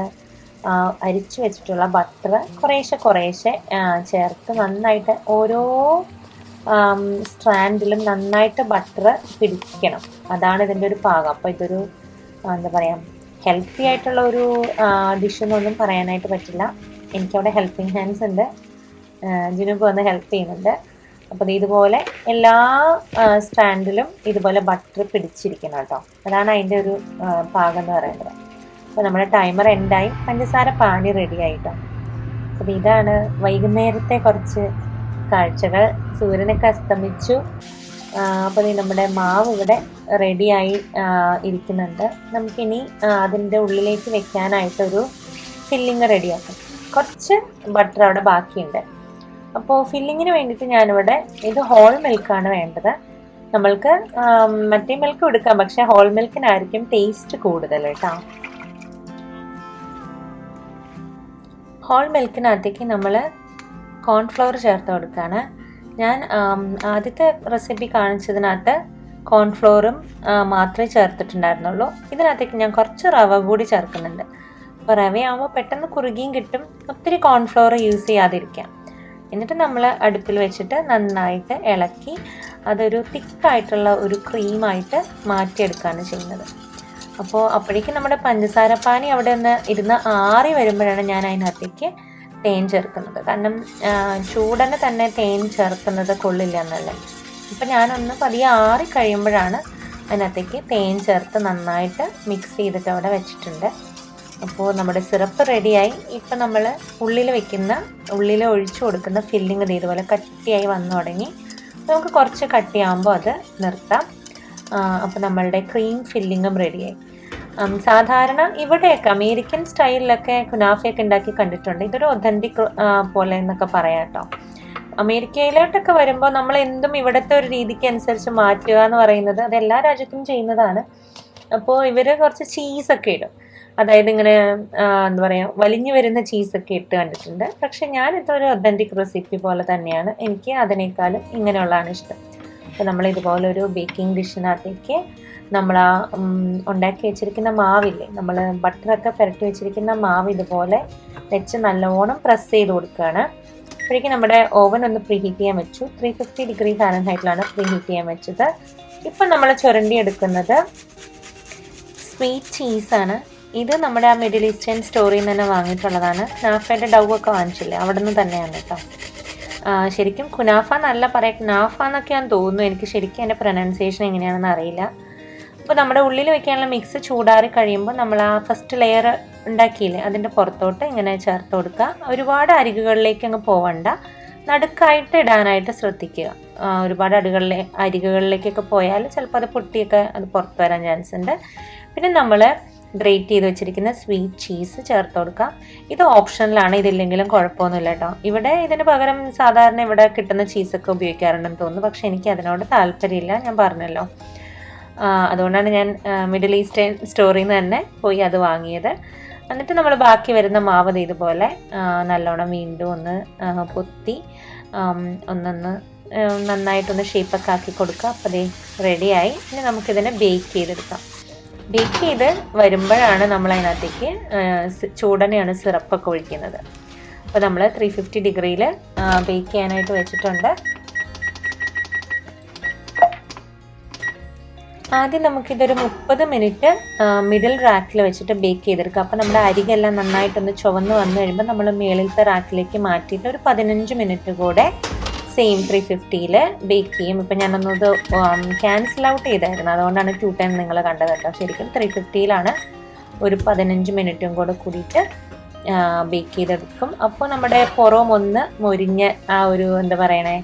അരിച്ചു വെച്ചിട്ടുള്ള ബട്ടർ കുറേശ്ശെ ചേർത്ത് നന്നായിട്ട് ഓരോ സ്ട്രാൻഡിലും നന്നായിട്ട് ബട്ടർ പിടിക്കണം. അതാണ് ഇതിൻ്റെ ഒരു പാകം. അപ്പോൾ ഇതൊരു എന്താ പറയുക ഹെൽത്തി ആയിട്ടുള്ള ഒരു ഡിഷ് എന്നൊന്നും പറയാനായിട്ട് പറ്റില്ല. എനിക്കവിടെ ഹെൽപ്പിംഗ് ഹാൻഡ്സ് ഉണ്ട്, ജിനുക്ക് വന്ന് ഹെൽപ്പ് ചെയ്യുന്നുണ്ട്. അപ്പോൾ ഇതുപോലെ എല്ലാ സ്റ്റാൻഡിലും ഇതുപോലെ ബട്ടർ പിടിച്ചിരിക്കണം കേട്ടോ. അതാണ് അതിൻ്റെ ഒരു പാകം എന്ന് പറയുന്നത്. അപ്പോൾ നമ്മുടെ ടൈമർ എൻഡായി, പഞ്ചസാര പാനി റെഡി ആയിട്ടോ. അപ്പോൾ ഇതാണ് വൈകുന്നേരത്തെ കുറച്ച് കാഴ്ചകൾ. സൂര്യനൊക്കെ അസ്തമിച്ചു. അപ്പോൾ നമ്മുടെ മാവ് ഇവിടെ റെഡിയായി ഇരിക്കുന്നുണ്ട്. നമുക്കിനി അതിൻ്റെ ഉള്ളിലേക്ക് വെക്കാനായിട്ടൊരു ഫില്ലിങ് റെഡിയാക്കാം. കുറച്ച് ബട്ടർ അവിടെ ബാക്കിയുണ്ട്. അപ്പോൾ ഫില്ലിങ്ങിന് വേണ്ടിയിട്ട് ഞാനിവിടെ ഇത് ഹോൾ മിൽക്കാണ് വേണ്ടത്. നമ്മൾക്ക് മറ്റേ മിൽക്ക് എടുക്കാം, പക്ഷേ ഹോൾ മിൽക്കിനായിരിക്കും ടേസ്റ്റ് കൂടുതൽ കേട്ടോ. ഹോൾ മിൽക്കിനകത്തേക്ക് നമ്മൾ കോൺഫ്ലവർ ചേർത്ത് കൊടുക്കുകയാണ്. ഞാൻ ആദ്യത്തെ റെസിപ്പി കാണിച്ചതിനകത്ത് കോൺഫ്ലോറും മാത്രമേ ചേർത്തിട്ടുണ്ടായിരുന്നുള്ളൂ. ഇതിനകത്തേക്ക് ഞാൻ കുറച്ച് റവ കൂടി ചേർക്കുന്നുണ്ട്. അപ്പോൾ റവയാകുമ്പോൾ പെട്ടെന്ന് കുറുകിയും കിട്ടും, ഒത്തിരി കോൺഫ്ലോർ യൂസ് ചെയ്യാതിരിക്കാം. എന്നിട്ട് നമ്മൾ അടുപ്പിൽ വെച്ചിട്ട് നന്നായിട്ട് ഇളക്കി അതൊരു തിക്കായിട്ടുള്ള ഒരു ക്രീമായിട്ട് മാറ്റിയെടുക്കുകയാണ് ചെയ്യുന്നത്. അപ്പോൾ അപ്പോഴേക്കും നമ്മുടെ പഞ്ചസാരപ്പാനി അവിടെ ഒന്ന് ഇരുന്ന് ആറി വരുമ്പോഴാണ് ഞാൻ അതിനകത്തേക്ക് തേൻ ചേർക്കുന്നത്. കാരണം ചൂടനെ തന്നെ തേൻ ചേർക്കുന്നത് കൊള്ളില്ല എന്നുള്ളത്. ഇപ്പം ഞാനൊന്ന് പതിയെ ആറി കഴിയുമ്പോഴാണ് അതിനകത്തേക്ക് തേൻ ചേർത്ത് നന്നായിട്ട് മിക്സ് ചെയ്തിട്ട് അവിടെ വെച്ചിട്ടുണ്ട്. അപ്പോൾ നമ്മുടെ സിറപ്പ് റെഡിയായി. ഇപ്പം നമ്മൾ ഉള്ളിൽ ഒഴിച്ചു കൊടുക്കുന്ന ഫില്ലിങ് ഇതുപോലെ കട്ടിയായി വന്നു തുടങ്ങി. നമുക്ക് കുറച്ച് കട്ടിയാകുമ്പോൾ അത് നിർത്താം. അപ്പോൾ നമ്മളുടെ ക്രീം ഫില്ലിങ്ങും റെഡിയായി. സാധാരണ ഇവിടെയൊക്കെ അമേരിക്കൻ സ്റ്റൈലിലൊക്കെ കുനാഫയൊക്കെ ഉണ്ടാക്കി കണ്ടിട്ടുണ്ട്. ഇതൊരു ഒതൻറ്റിക് പോലെ എന്നൊക്കെ പറയാം കേട്ടോ. അമേരിക്കയിലോട്ടൊക്കെ വരുമ്പോൾ നമ്മൾ എന്തും ഇവിടുത്തെ ഒരു രീതിക്ക് അനുസരിച്ച് മാറ്റുക എന്ന് പറയുന്നത് അത് എല്ലാ രാജ്യത്തും ചെയ്യുന്നതാണ്. അപ്പോൾ ഇവർ കുറച്ച് ചീസൊക്കെ ഇടും, അതായത് ഇങ്ങനെ എന്താ പറയുക വലിഞ്ഞു വരുന്ന ചീസൊക്കെ ഇട്ട് കണ്ടിട്ടുണ്ട്. പക്ഷെ ഞാനിതൊരു ഒതൻറ്റിക് റെസിപ്പി പോലെ തന്നെയാണ്, എനിക്ക് അതിനേക്കാളും ഇങ്ങനെയുള്ളതാണ് ഇഷ്ടം. അപ്പോൾ നമ്മൾ ഇതുപോലെ ഒരു ബേക്കിംഗ് ഡിഷിനകത്തേക്ക് നമ്മൾ ആ ഉണ്ടാക്കി വെച്ചിരിക്കുന്ന മാവില്ലേ, നമ്മൾ ബട്ടറൊക്കെ പുരട്ടി വെച്ചിരിക്കുന്ന മാവ് ഇതുപോലെ വെച്ച് നല്ലോണം പ്രസ് ചെയ്ത് കൊടുക്കുകയാണ്. അപ്പോഴേക്കും നമ്മുടെ ഓവൻ ഒന്ന് പ്രീഹീറ്റ് ചെയ്യാൻ വെച്ചു. 350 ഡിഗ്രി ഫാരൻഹൈറ്റിലാണ് പ്രീഹീറ്റ് ചെയ്യാൻ വെച്ചത്. ഇപ്പം നമ്മൾ ചുരണ്ടി എടുക്കുന്നത് സ്വീറ്റ് ചീസാണ്. ഇത് നമ്മുടെ ആ മിഡിൽ ഈസ്റ്റേൺ സ്റ്റോറിൽ നിന്ന് തന്നെ വാങ്ങിയിട്ടുള്ളതാണ്. കുനാഫയുടെ ഡൗവൊക്കെ വാങ്ങിച്ചില്ലേ, അവിടെ നിന്ന് തന്നെയാണ് കേട്ടോ. ശരിക്കും കുനാഫ എന്നല്ല പറയാം, കുനാഫ എന്നൊക്കെയാണെന്ന് തോന്നുന്നു. എനിക്ക് ശരിക്കും എൻ്റെ പ്രൊനൗൺസിയേഷൻ എങ്ങനെയാണെന്ന് അറിയില്ല. അപ്പോൾ നമ്മുടെ ഉള്ളിൽ വെക്കാനുള്ള മിക്സ് ചൂടാറി കഴിയുമ്പോൾ നമ്മൾ ആ ഫസ്റ്റ് ലെയർ ഉണ്ടാക്കിയില്ലേ അതിൻ്റെ പുറത്തോട്ട് ഇങ്ങനെ ചേർത്ത് കൊടുക്കുക. ഒരുപാട് അരികുകളിലേക്ക് അങ്ങ് പോവണ്ട, നടുക്കായിട്ട് ഇടാനായിട്ട് ശ്രദ്ധിക്കുക. ഒരുപാട് അരികുകളിലേക്കൊക്കെ പോയാൽ ചിലപ്പോൾ അത് പൊട്ടിയൊക്കെ അത് പുറത്ത് വരാൻ ചാൻസ് ഉണ്ട്. പിന്നെ നമ്മൾ ഗ്രേറ്റ് ചെയ്ത് വെച്ചിരിക്കുന്ന സ്വീറ്റ് ചീസ് ചേർത്ത് കൊടുക്കാം. ഇത് ഓപ്ഷനിലാണ്, ഇതില്ലെങ്കിലും കുഴപ്പമൊന്നുമില്ല കേട്ടോ. ഇവിടെ ഇതിന് പകരം സാധാരണ ഇവിടെ കിട്ടുന്ന ചീസൊക്കെ ഉപയോഗിക്കാറുണ്ടെന്ന് തോന്നുന്നു, പക്ഷെ എനിക്ക് അതിനോട് താല്പര്യമില്ല, ഞാൻ പറഞ്ഞല്ലോ. അതുകൊണ്ടാണ് ഞാൻ മിഡിൽ ഈസ്റ്റേൺ സ്റ്റോറിൽ നിന്ന് തന്നെ പോയി അത് വാങ്ങിയത്. എന്നിട്ട് നമ്മൾ ബാക്കി വരുന്ന മാവ് ഇതുപോലെ നല്ലോണം വീണ്ടും ഒന്ന് പൊത്തി നന്നായിട്ടൊന്ന് ഷേപ്പൊക്കെ ആക്കി കൊടുക്കുക. അപ്പോൾ അത് റെഡിയായി. ഇനി നമുക്കിതിനെ ബേക്ക് ചെയ്തെടുക്കാം. ബേക്ക് ചെയ്ത് വരുമ്പോഴാണ് നമ്മൾ അതിനകത്തേക്ക് ചൂടനെയാണ് സിറപ്പൊക്കെ ഒഴിക്കുന്നത്. അപ്പോൾ നമ്മൾ 350 ഡിഗ്രിയിൽ ബേക്ക് ചെയ്യാനായിട്ട് വെച്ചിട്ടുണ്ട്. ആദ്യം നമുക്കിതൊരു 30 മിനിറ്റ് മിഡിൽ റാക്കിൽ വെച്ചിട്ട് ബേക്ക് ചെയ്തെടുക്കാം. അപ്പോൾ നമ്മുടെ അരികെല്ലാം നന്നായിട്ടൊന്ന് ചുവന്ന് വന്നു കഴിയുമ്പോൾ നമ്മൾ മേളിലത്തെ റാക്കിലേക്ക് മാറ്റിയിട്ട് ഒരു 15 മിനിറ്റ് കൂടെ സെയിം 350 ബേക്ക് ചെയ്യും. ഇപ്പം ഞാനൊന്നത് ക്യാൻസൽ ഔട്ട് ചെയ്തായിരുന്നു, അതുകൊണ്ടാണ് 2 ടൈം നിങ്ങൾ കണ്ടത് കേട്ടോ. ശരിക്കും 350 ഒരു 15 മിനിറ്റും കൂടെ കൂടിയിട്ട് ബേക്ക് ചെയ്തെടുക്കും. അപ്പോൾ നമ്മുടെ പുറം ഒന്ന് മൊരിഞ്ഞ് ആ ഒരു എന്താ പറയണേ,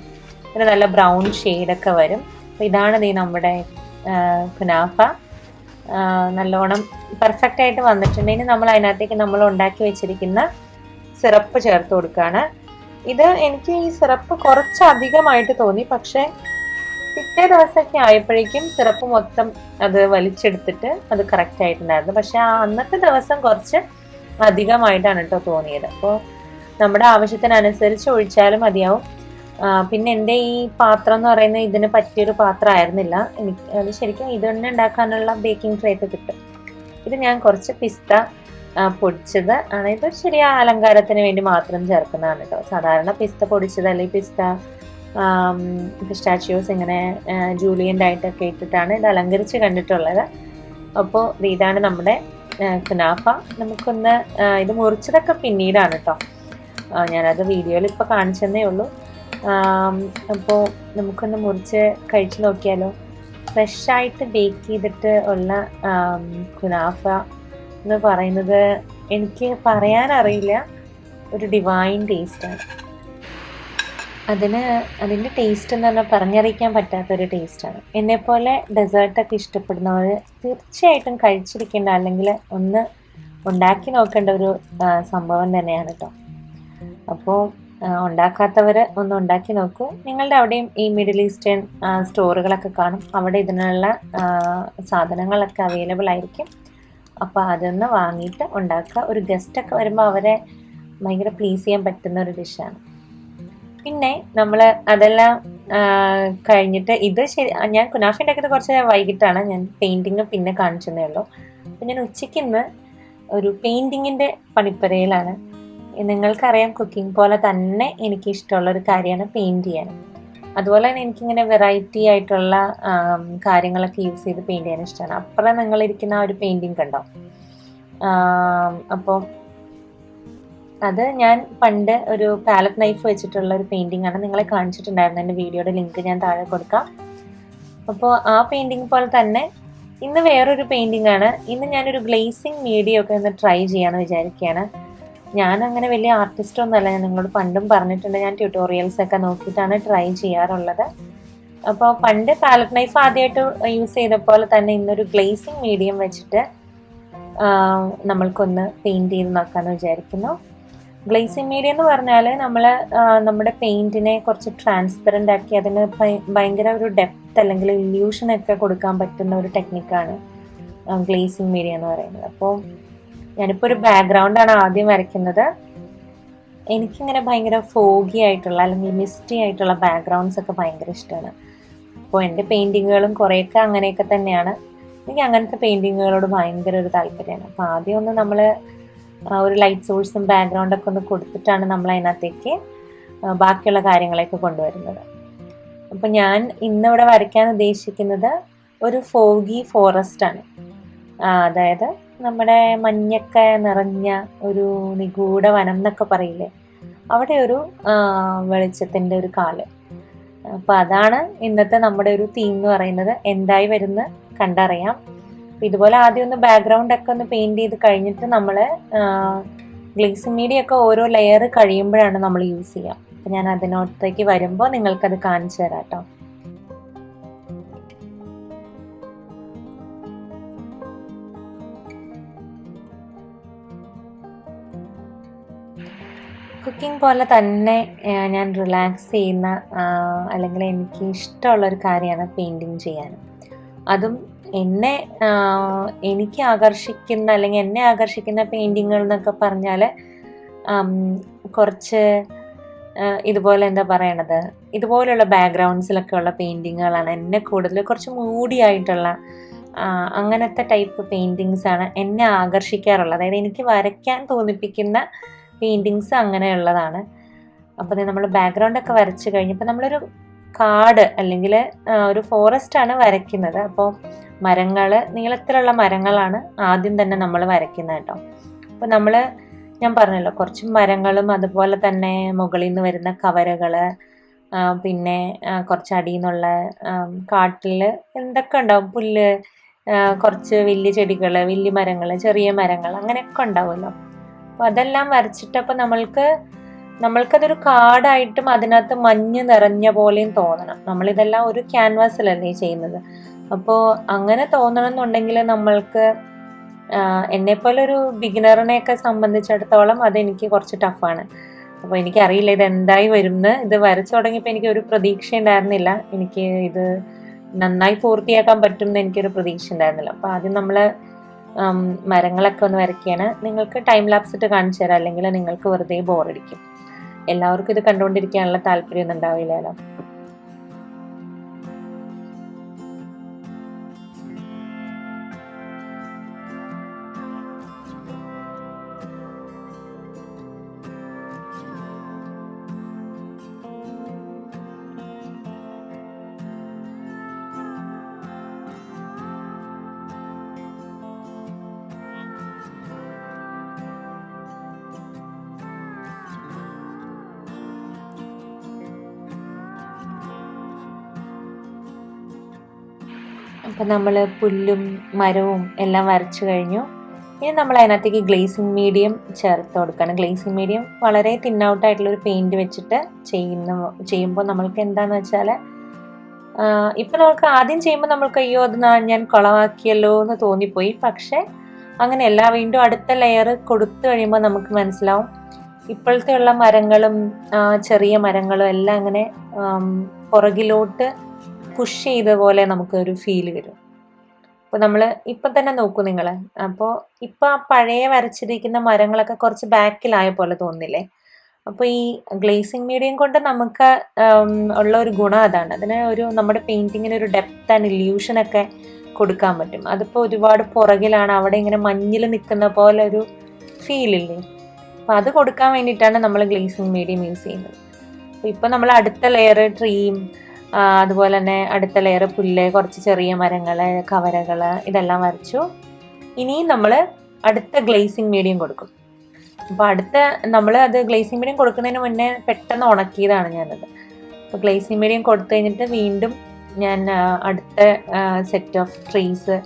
ഒരു നല്ല ബ്രൗൺ ഷെയ്ഡൊക്കെ വരും. അപ്പോൾ ഇതാണ് നമ്മുടെ കുനാഫ. നല്ലോണം പെർഫെക്റ്റ് ആയിട്ട് വന്നിട്ടുണ്ടെങ്കിൽ നമ്മൾ അതിനകത്തേക്ക് നമ്മൾ ഉണ്ടാക്കി വെച്ചിരിക്കുന്ന സിറപ്പ് ചേർത്ത് കൊടുക്കുകയാണ്. ഇത് എനിക്ക് ഈ സിറപ്പ് കുറച്ചധികമായിട്ട് തോന്നി, പക്ഷെ പിറ്റേ ദിവസമൊക്കെ ആയപ്പോഴേക്കും സിറപ്പ് മൊത്തം അത് വലിച്ചെടുത്തിട്ട് അത് കറക്റ്റ് ആയിട്ടുണ്ടായിരുന്നു. പക്ഷെ അന്നത്തെ ദിവസം കുറച്ച് അധികമായിട്ടാണ് കേട്ടോ തോന്നിയത്. അപ്പോൾ നമ്മുടെ ആവശ്യത്തിനനുസരിച്ച് ഒഴിച്ചാലും മതിയാവും. പിന്നെ എൻ്റെ ഈ പാത്രം എന്ന് പറയുന്നത് ഇതിന് പറ്റിയൊരു പാത്രം ആയിരുന്നില്ല എനിക്ക്. അത് ശരിക്കും ഇത് തന്നെ ഉണ്ടാക്കാനുള്ള ബേക്കിംഗ് ട്രേ ഒക്കെ കിട്ടും. ഇത് ഞാൻ കുറച്ച് പിസ്ത പൊടിച്ചത് ആണ്. ഇത് ശരിയാ അലങ്കാരത്തിന് വേണ്ടി മാത്രം ചേർക്കുന്നതാണ് കേട്ടോ. സാധാരണ പിസ്ത പൊടിച്ചത് അല്ലെങ്കിൽ പിസ്റ്റാച്ചിയോസ് ഇങ്ങനെ ജൂലിയൻ്റ് ആയിട്ടൊക്കെ ഇട്ടിട്ടാണ് ഇത് അലങ്കരിച്ച് കണ്ടിട്ടുള്ളത്. അപ്പോൾ ഇതാണ് നമ്മുടെ കുനാഫ. നമുക്കൊന്ന് ഇത് മുറിച്ചതൊക്കെ പിന്നീടാണ് കേട്ടോ, ഞാനത് വീഡിയോയിൽ ഇപ്പോൾ കാണിച്ചെന്നേ ഉള്ളൂ. അപ്പോൾ നമുക്കൊന്ന് മുറിച്ച് കഴിച്ച് നോക്കിയാലോ. ഫ്രഷായിട്ട് ബേക്ക് ചെയ്തിട്ട് ഉള്ള കുനാഫ എന്ന് പറയുന്നത് എനിക്ക് പറയാനറിയില്ല, ഒരു ഡിവൈൻ ടേസ്റ്റാണ്. അതിൻ്റെ ടേസ്റ്റ് എന്ന് പറഞ്ഞാൽ പറഞ്ഞറിയിക്കാൻ പറ്റാത്തൊരു ടേസ്റ്റാണ്. എന്നെപ്പോലെ ഡെസേർട്ടൊക്കെ ഇഷ്ടപ്പെടുന്നവർ തീർച്ചയായിട്ടും കഴിച്ചിരിക്കേണ്ട, അല്ലെങ്കിൽ ഒന്ന് ഉണ്ടാക്കി നോക്കേണ്ട ഒരു സംഭവം തന്നെയാണ് കേട്ടോ. അപ്പോൾ ഉണ്ടാക്കാത്തവർ ഒന്ന് ഉണ്ടാക്കി നോക്കൂ. നിങ്ങളുടെ അവിടെയും ഈ മിഡിൽ ഈസ്റ്റേൺ സ്റ്റോറുകളൊക്കെ കാണും, അവിടെ ഇതിനുള്ള സാധനങ്ങളൊക്കെ അവൈലബിൾ ആയിരിക്കും. അപ്പോൾ അതൊന്ന് വാങ്ങിയിട്ട് ഉണ്ടാക്കുക. ഒരു ഗസ്റ്റൊക്കെ വരുമ്പോൾ അവരെ ഭയങ്കര പ്ലീസ് ചെയ്യാൻ പറ്റുന്ന ഒരു ഡിഷാണ്. പിന്നെ നമ്മൾ അതെല്ലാം കഴിഞ്ഞിട്ട് ഇത് ഞാൻ കുനാഫ ഉണ്ടാക്കിയത് കുറച്ച് വൈകിട്ടാണ്, ഞാൻ പെയിൻറ്റിങ് പിന്നെ കാണിച്ചതേ ഉള്ളൂ. അപ്പം ഞാൻ ഉച്ചയ്ക്ക് ഇന്ന് ഒരു പെയിൻറ്റിങ്ങിൻ്റെ പണിപ്പുരയിലാണ്. നിങ്ങൾക്കറിയാം, കുക്കിംഗ് പോലെ തന്നെ എനിക്കിഷ്ടമുള്ളൊരു കാര്യമാണ് പെയിൻറ്റ് ചെയ്യാൻ. അതുപോലെ തന്നെ എനിക്കിങ്ങനെ വെറൈറ്റി ആയിട്ടുള്ള കാര്യങ്ങളൊക്കെ യൂസ് ചെയ്ത് പെയിൻറ്റ് ചെയ്യാൻ ഇഷ്ടമാണ്. അപ്പുറം നിങ്ങളിരിക്കുന്ന ആ ഒരു പെയിൻറ്റിങ് കണ്ടോ, അപ്പോൾ അത് ഞാൻ പണ്ട് ഒരു പാലറ്റ് നൈഫ് വെച്ചിട്ടുള്ള ഒരു പെയിൻറ്റിംഗ് ആണ് നിങ്ങളെ കാണിച്ചിട്ടുണ്ടായിരുന്നു. എൻ്റെ വീഡിയോയുടെ ലിങ്ക് ഞാൻ താഴെ കൊടുക്കാം. അപ്പോൾ ആ പെയിൻറ്റിങ് പോലെ തന്നെ ഇന്ന് വേറൊരു പെയിൻറ്റിംഗ് ആണ്. ഇന്ന് ഞാനൊരു ഗ്ലേസിങ് മീഡിയം ഒക്കെ ഒന്ന് ട്രൈ ചെയ്യാമെന്ന് വിചാരിക്കുകയാണ്. ഞാൻ അങ്ങനെ വലിയ ആർട്ടിസ്റ്റൊന്നുമല്ല, ഞാൻ നിങ്ങളോട് പണ്ടും പറഞ്ഞിട്ടുണ്ട്, ഞാൻ ട്യൂട്ടോറിയൽസ് ഒക്കെ നോക്കിയിട്ടാണ് ട്രൈ ചെയ്യാറുള്ളത്. അപ്പോൾ പണ്ട് പാലറ്റ് നൈഫ് ആദ്യമായിട്ട് യൂസ് ചെയ്ത പോലെ തന്നെ ഇന്നൊരു ഗ്ലേസിങ് മീഡിയം വെച്ചിട്ട് നമ്മൾക്കൊന്ന് പെയിൻറ്റ് ചെയ്ത് നോക്കാമെന്ന് വിചാരിക്കുന്നു. ഗ്ലേസിങ് മീഡിയം എന്ന് പറഞ്ഞാൽ നമ്മൾ നമ്മുടെ പെയിൻറ്റിനെ കുറച്ച് ട്രാൻസ്പെറൻ്റ് ആക്കി അതിന് ഭയങ്കര ഒരു ഡെപ്ത് അല്ലെങ്കിൽ ഇല്യൂഷനൊക്കെ കൊടുക്കാൻ പറ്റുന്ന ഒരു ടെക്നിക്കാണ് ഗ്ലേസിങ് മീഡിയം എന്ന് പറയുന്നത്. അപ്പോൾ ഞാനിപ്പോൾ ഒരു ബാക്ക്ഗ്രൗണ്ടാണ് ആദ്യം വരയ്ക്കുന്നത്. എനിക്കിങ്ങനെ ഭയങ്കര ഫോഗി ആയിട്ടുള്ള അല്ലെങ്കിൽ മിസ്റ്റി ആയിട്ടുള്ള ബാക്ക്ഗ്രൗണ്ട്സ് ഒക്കെ ഭയങ്കര ഇഷ്ടമാണ്. അപ്പോൾ എൻ്റെ പെയിൻറ്റിങ്ങുകളും കുറേയൊക്കെ അങ്ങനെയൊക്കെ തന്നെയാണ്. എനിക്ക് അങ്ങനത്തെ പെയിൻറ്റിങ്ങുകളോട് ഭയങ്കര ഒരു താല്പര്യമാണ്. അപ്പോൾ ആദ്യം ഒന്ന് നമ്മൾ ഒരു ലൈറ്റ് സോഴ്സും ബാക്ക്ഗ്രൗണ്ടൊക്കെ ഒന്ന് കൊടുത്തിട്ടാണ് നമ്മൾ അതിനകത്തേക്ക് ബാക്കിയുള്ള കാര്യങ്ങളൊക്കെ കൊണ്ടുവരുന്നത്. അപ്പോൾ ഞാൻ ഇന്നിവിടെ വരയ്ക്കാൻ ഉദ്ദേശിക്കുന്നത് ഒരു ഫോഗി ഫോറസ്റ്റാണ്. അതായത് നമ്മുടെ മഞ്ഞൊക്കെ നിറഞ്ഞ ഒരു നിഗൂഢ വനം എന്നൊക്കെ പറയില്ലേ, അവിടെ ഒരു വെളിച്ചത്തിൻ്റെ ഒരു കാല്. അപ്പോൾ അതാണ് ഇന്നത്തെ നമ്മുടെ ഒരു തീം എന്ന് പറയുന്നത്. എന്തായി വരുന്ന കണ്ടറിയാം. അപ്പം ഇതുപോലെ ആദ്യം ഒന്ന് ബാക്ക്ഗ്രൗണ്ടൊക്കെ ഒന്ന് പെയിൻറ്റ് ചെയ്ത് കഴിഞ്ഞിട്ട് നമ്മൾ ഗ്ലേസിങ് മീഡിയം ഒക്കെ ഓരോ ലെയർ കഴിയുമ്പോഴാണ് നമ്മൾ യൂസ് ചെയ്യുക. അപ്പം ഞാൻ അതിനോട്ടേക്ക് വരുമ്പോൾ നിങ്ങൾക്കത് കാണിച്ചു തരാം കേട്ടോ. കുക്കിംഗ് പോലെ തന്നെ ഞാൻ റിലാക്സ് ചെയ്യുന്ന അല്ലെങ്കിൽ എനിക്ക് ഇഷ്ടമുള്ളൊരു കാര്യമാണ് പെയിൻറ്റിങ് ചെയ്യാൻ. അതും എന്നെ എനിക്ക് ആകർഷിക്കുന്ന അല്ലെങ്കിൽ എന്നെ ആകർഷിക്കുന്ന പെയിൻറ്റിങ്ങുകൾ എന്നൊക്കെ പറഞ്ഞാൽ കുറച്ച് ഇതുപോലെ എന്താ പറയണത്, ഇതുപോലെയുള്ള ബാക്ക്ഗ്രൗണ്ട്സിലൊക്കെ ഉള്ള പെയിൻറ്റിങ്ങുകളാണ് എന്നെ കൂടുതൽ കുറച്ച് മൂഡി ആയിട്ടുള്ള അങ്ങനത്തെ ടൈപ്പ് പെയിൻറ്റിങ്സാണ് എന്നെ ആകർഷിക്കാറുള്ളത്. അതായത് എനിക്ക് വരയ്ക്കാൻ തോന്നിപ്പിക്കുന്ന പെയിൻറ്റിങ്സ് അങ്ങനെയുള്ളതാണ്. അപ്പോൾ നമ്മൾ ബാക്ക്ഗ്രൗണ്ടൊക്കെ വരച്ച് കഴിഞ്ഞപ്പോൾ നമ്മളൊരു കാട് അല്ലെങ്കിൽ ഒരു ഫോറസ്റ്റാണ് വരയ്ക്കുന്നത്. അപ്പോൾ മരങ്ങൾ, നീളത്തിലുള്ള മരങ്ങളാണ് ആദ്യം തന്നെ നമ്മൾ വരയ്ക്കുന്നത് കേട്ടോ. അപ്പോൾ ഞാൻ പറഞ്ഞല്ലോ, കുറച്ച് മരങ്ങളും അതുപോലെ തന്നെ മുകളിൽ നിന്ന് വരുന്ന കവരകൾ, പിന്നെ കുറച്ച് അടിയിൽ നിന്നുള്ള കാട്ടിൽ എന്തൊക്കെ ഉണ്ടാവും, പുല്ല്, കുറച്ച് വലിയ ചെടികൾ, വലിയ മരങ്ങൾ, ചെറിയ മരങ്ങൾ, അങ്ങനെയൊക്കെ ഉണ്ടാവുമല്ലോ. അപ്പോൾ അതെല്ലാം വരച്ചിട്ടപ്പോൾ നമ്മൾക്കതൊരു കാടായിട്ടും അതിനകത്ത് മഞ്ഞ് നിറഞ്ഞ പോലെയും തോന്നണം. നമ്മളിതെല്ലാം ഒരു ക്യാൻവാസിലല്ലേ ചെയ്യുന്നത്. അപ്പോൾ അങ്ങനെ തോന്നണം എന്നുണ്ടെങ്കിൽ നമ്മൾക്ക് എന്നെപ്പോലെ ഒരു ബിഗിനറിനെയൊക്കെ സംബന്ധിച്ചിടത്തോളം അതെനിക്ക് കുറച്ച് ടഫാണ്. അപ്പോൾ എനിക്കറിയില്ല ഇത് എന്തായി വരുമെന്ന്. ഇത് വരച്ചു തുടങ്ങിയപ്പോൾ എനിക്കൊരു പ്രതീക്ഷ ഉണ്ടായിരുന്നില്ല, എനിക്ക് ഇത് നന്നായി പൂർത്തിയാക്കാൻ പറ്റും എന്ന് എനിക്കൊരു പ്രതീക്ഷ ഉണ്ടായിരുന്നില്ല. അപ്പോൾ ആദ്യം നമ്മൾ മരങ്ങളൊക്കെ ഒന്ന് വരയ്ക്കുകയാണ്. നിങ്ങൾക്ക് ടൈം ലാപ്സ് ഇട്ട് കാണിച്ചു തരാം, അല്ലെങ്കിൽ നിങ്ങൾക്ക് വെറുതെ ബോറടിക്കും. എല്ലാവർക്കും ഇത് കണ്ടുകൊണ്ടിരിക്കാനുള്ള താല്പര്യമൊന്നും ഉണ്ടാവില്ലല്ലോ. അപ്പം നമ്മൾ പുല്ലും മരവും എല്ലാം വരച്ചു കഴിഞ്ഞു. ഇനി നമ്മൾ അതിനകത്തേക്ക് ഗ്ലേസിങ് മീഡിയം ചേർത്ത് കൊടുക്കണം. ഗ്ലേസിങ് മീഡിയം വളരെ തിന്നൗട്ടായിട്ടുള്ളൊരു പെയിൻറ്റ് വെച്ചിട്ട് ചെയ്യുമ്പോൾ നമ്മൾക്ക് എന്താണെന്ന് വെച്ചാൽ, ഇപ്പം നമുക്ക് ആദ്യം ചെയ്യുമ്പോൾ നമ്മൾക്ക് അയ്യോ അത് ഞാൻ കുളമാക്കിയല്ലോ എന്ന് തോന്നിപ്പോയി. പക്ഷേ അങ്ങനെയല്ല, വീണ്ടും അടുത്ത ലെയർ കൊടുത്തു കഴിയുമ്പോൾ നമുക്ക് മനസ്സിലാവും ഇപ്പോഴത്തെ ഉള്ള മരങ്ങളും ചെറിയ മരങ്ങളും എല്ലാം അങ്ങനെ പുറകിലോട്ട് പുഷ് ചെയ്ത പോലെ നമുക്കൊരു ഫീല് വരും. അപ്പോൾ നമ്മൾ ഇപ്പം തന്നെ നോക്കൂ നിങ്ങൾ. അപ്പോൾ ഇപ്പം ആ പഴയ വരച്ചിരിക്കുന്ന മരങ്ങളൊക്കെ കുറച്ച് ബാക്കിലായ പോലെ തോന്നില്ലേ? അപ്പോൾ ഈ ഗ്ലേസിങ് മീഡിയം കൊണ്ട് നമുക്ക് ഉള്ള ഒരു ഗുണം അതാണ്. അതിന് നമ്മുടെ പെയിൻറ്റിങ്ങിന് ഒരു ഡെപ്ത് ആൻഡ് ഇല്യൂഷനൊക്കെ കൊടുക്കാൻ പറ്റും. അതിപ്പോൾ ഒരുപാട് പുറകിലാണ്, അവിടെ ഇങ്ങനെ മഞ്ഞിൽ നിൽക്കുന്ന പോലെ ഒരു ഫീലില്ലേ? അപ്പോൾ അത് കൊടുക്കാൻ വേണ്ടിയിട്ടാണ് നമ്മൾ ഗ്ലേസിങ് മീഡിയം യൂസ് ചെയ്യുന്നത്. അപ്പോൾ ഇപ്പം നമ്മൾ അടുത്ത ലെയർ ട്രീയും അതുപോലെ തന്നെ അടുത്ത ലെയർ പുല്ല്, കുറച്ച് ചെറിയ മരങ്ങൾ, കവരകൾ, ഇതെല്ലാം വരച്ചു. ഇനിയും നമ്മൾ അടുത്ത ഗ്ലേസിങ് മീഡിയം കൊടുക്കും. അപ്പോൾ നമ്മൾ അത് ഗ്ലേസിങ് മീഡിയം കൊടുക്കുന്നതിന് മുന്നേ പെട്ടെന്ന് ഉണക്കിയതാണ് ഞാനത്. അപ്പോൾ ഗ്ലേസിങ് മീഡിയം കൊടുത്തു കഴിഞ്ഞിട്ട് വീണ്ടും ഞാൻ അടുത്ത സെറ്റ് ഓഫ് ട്രീസ്,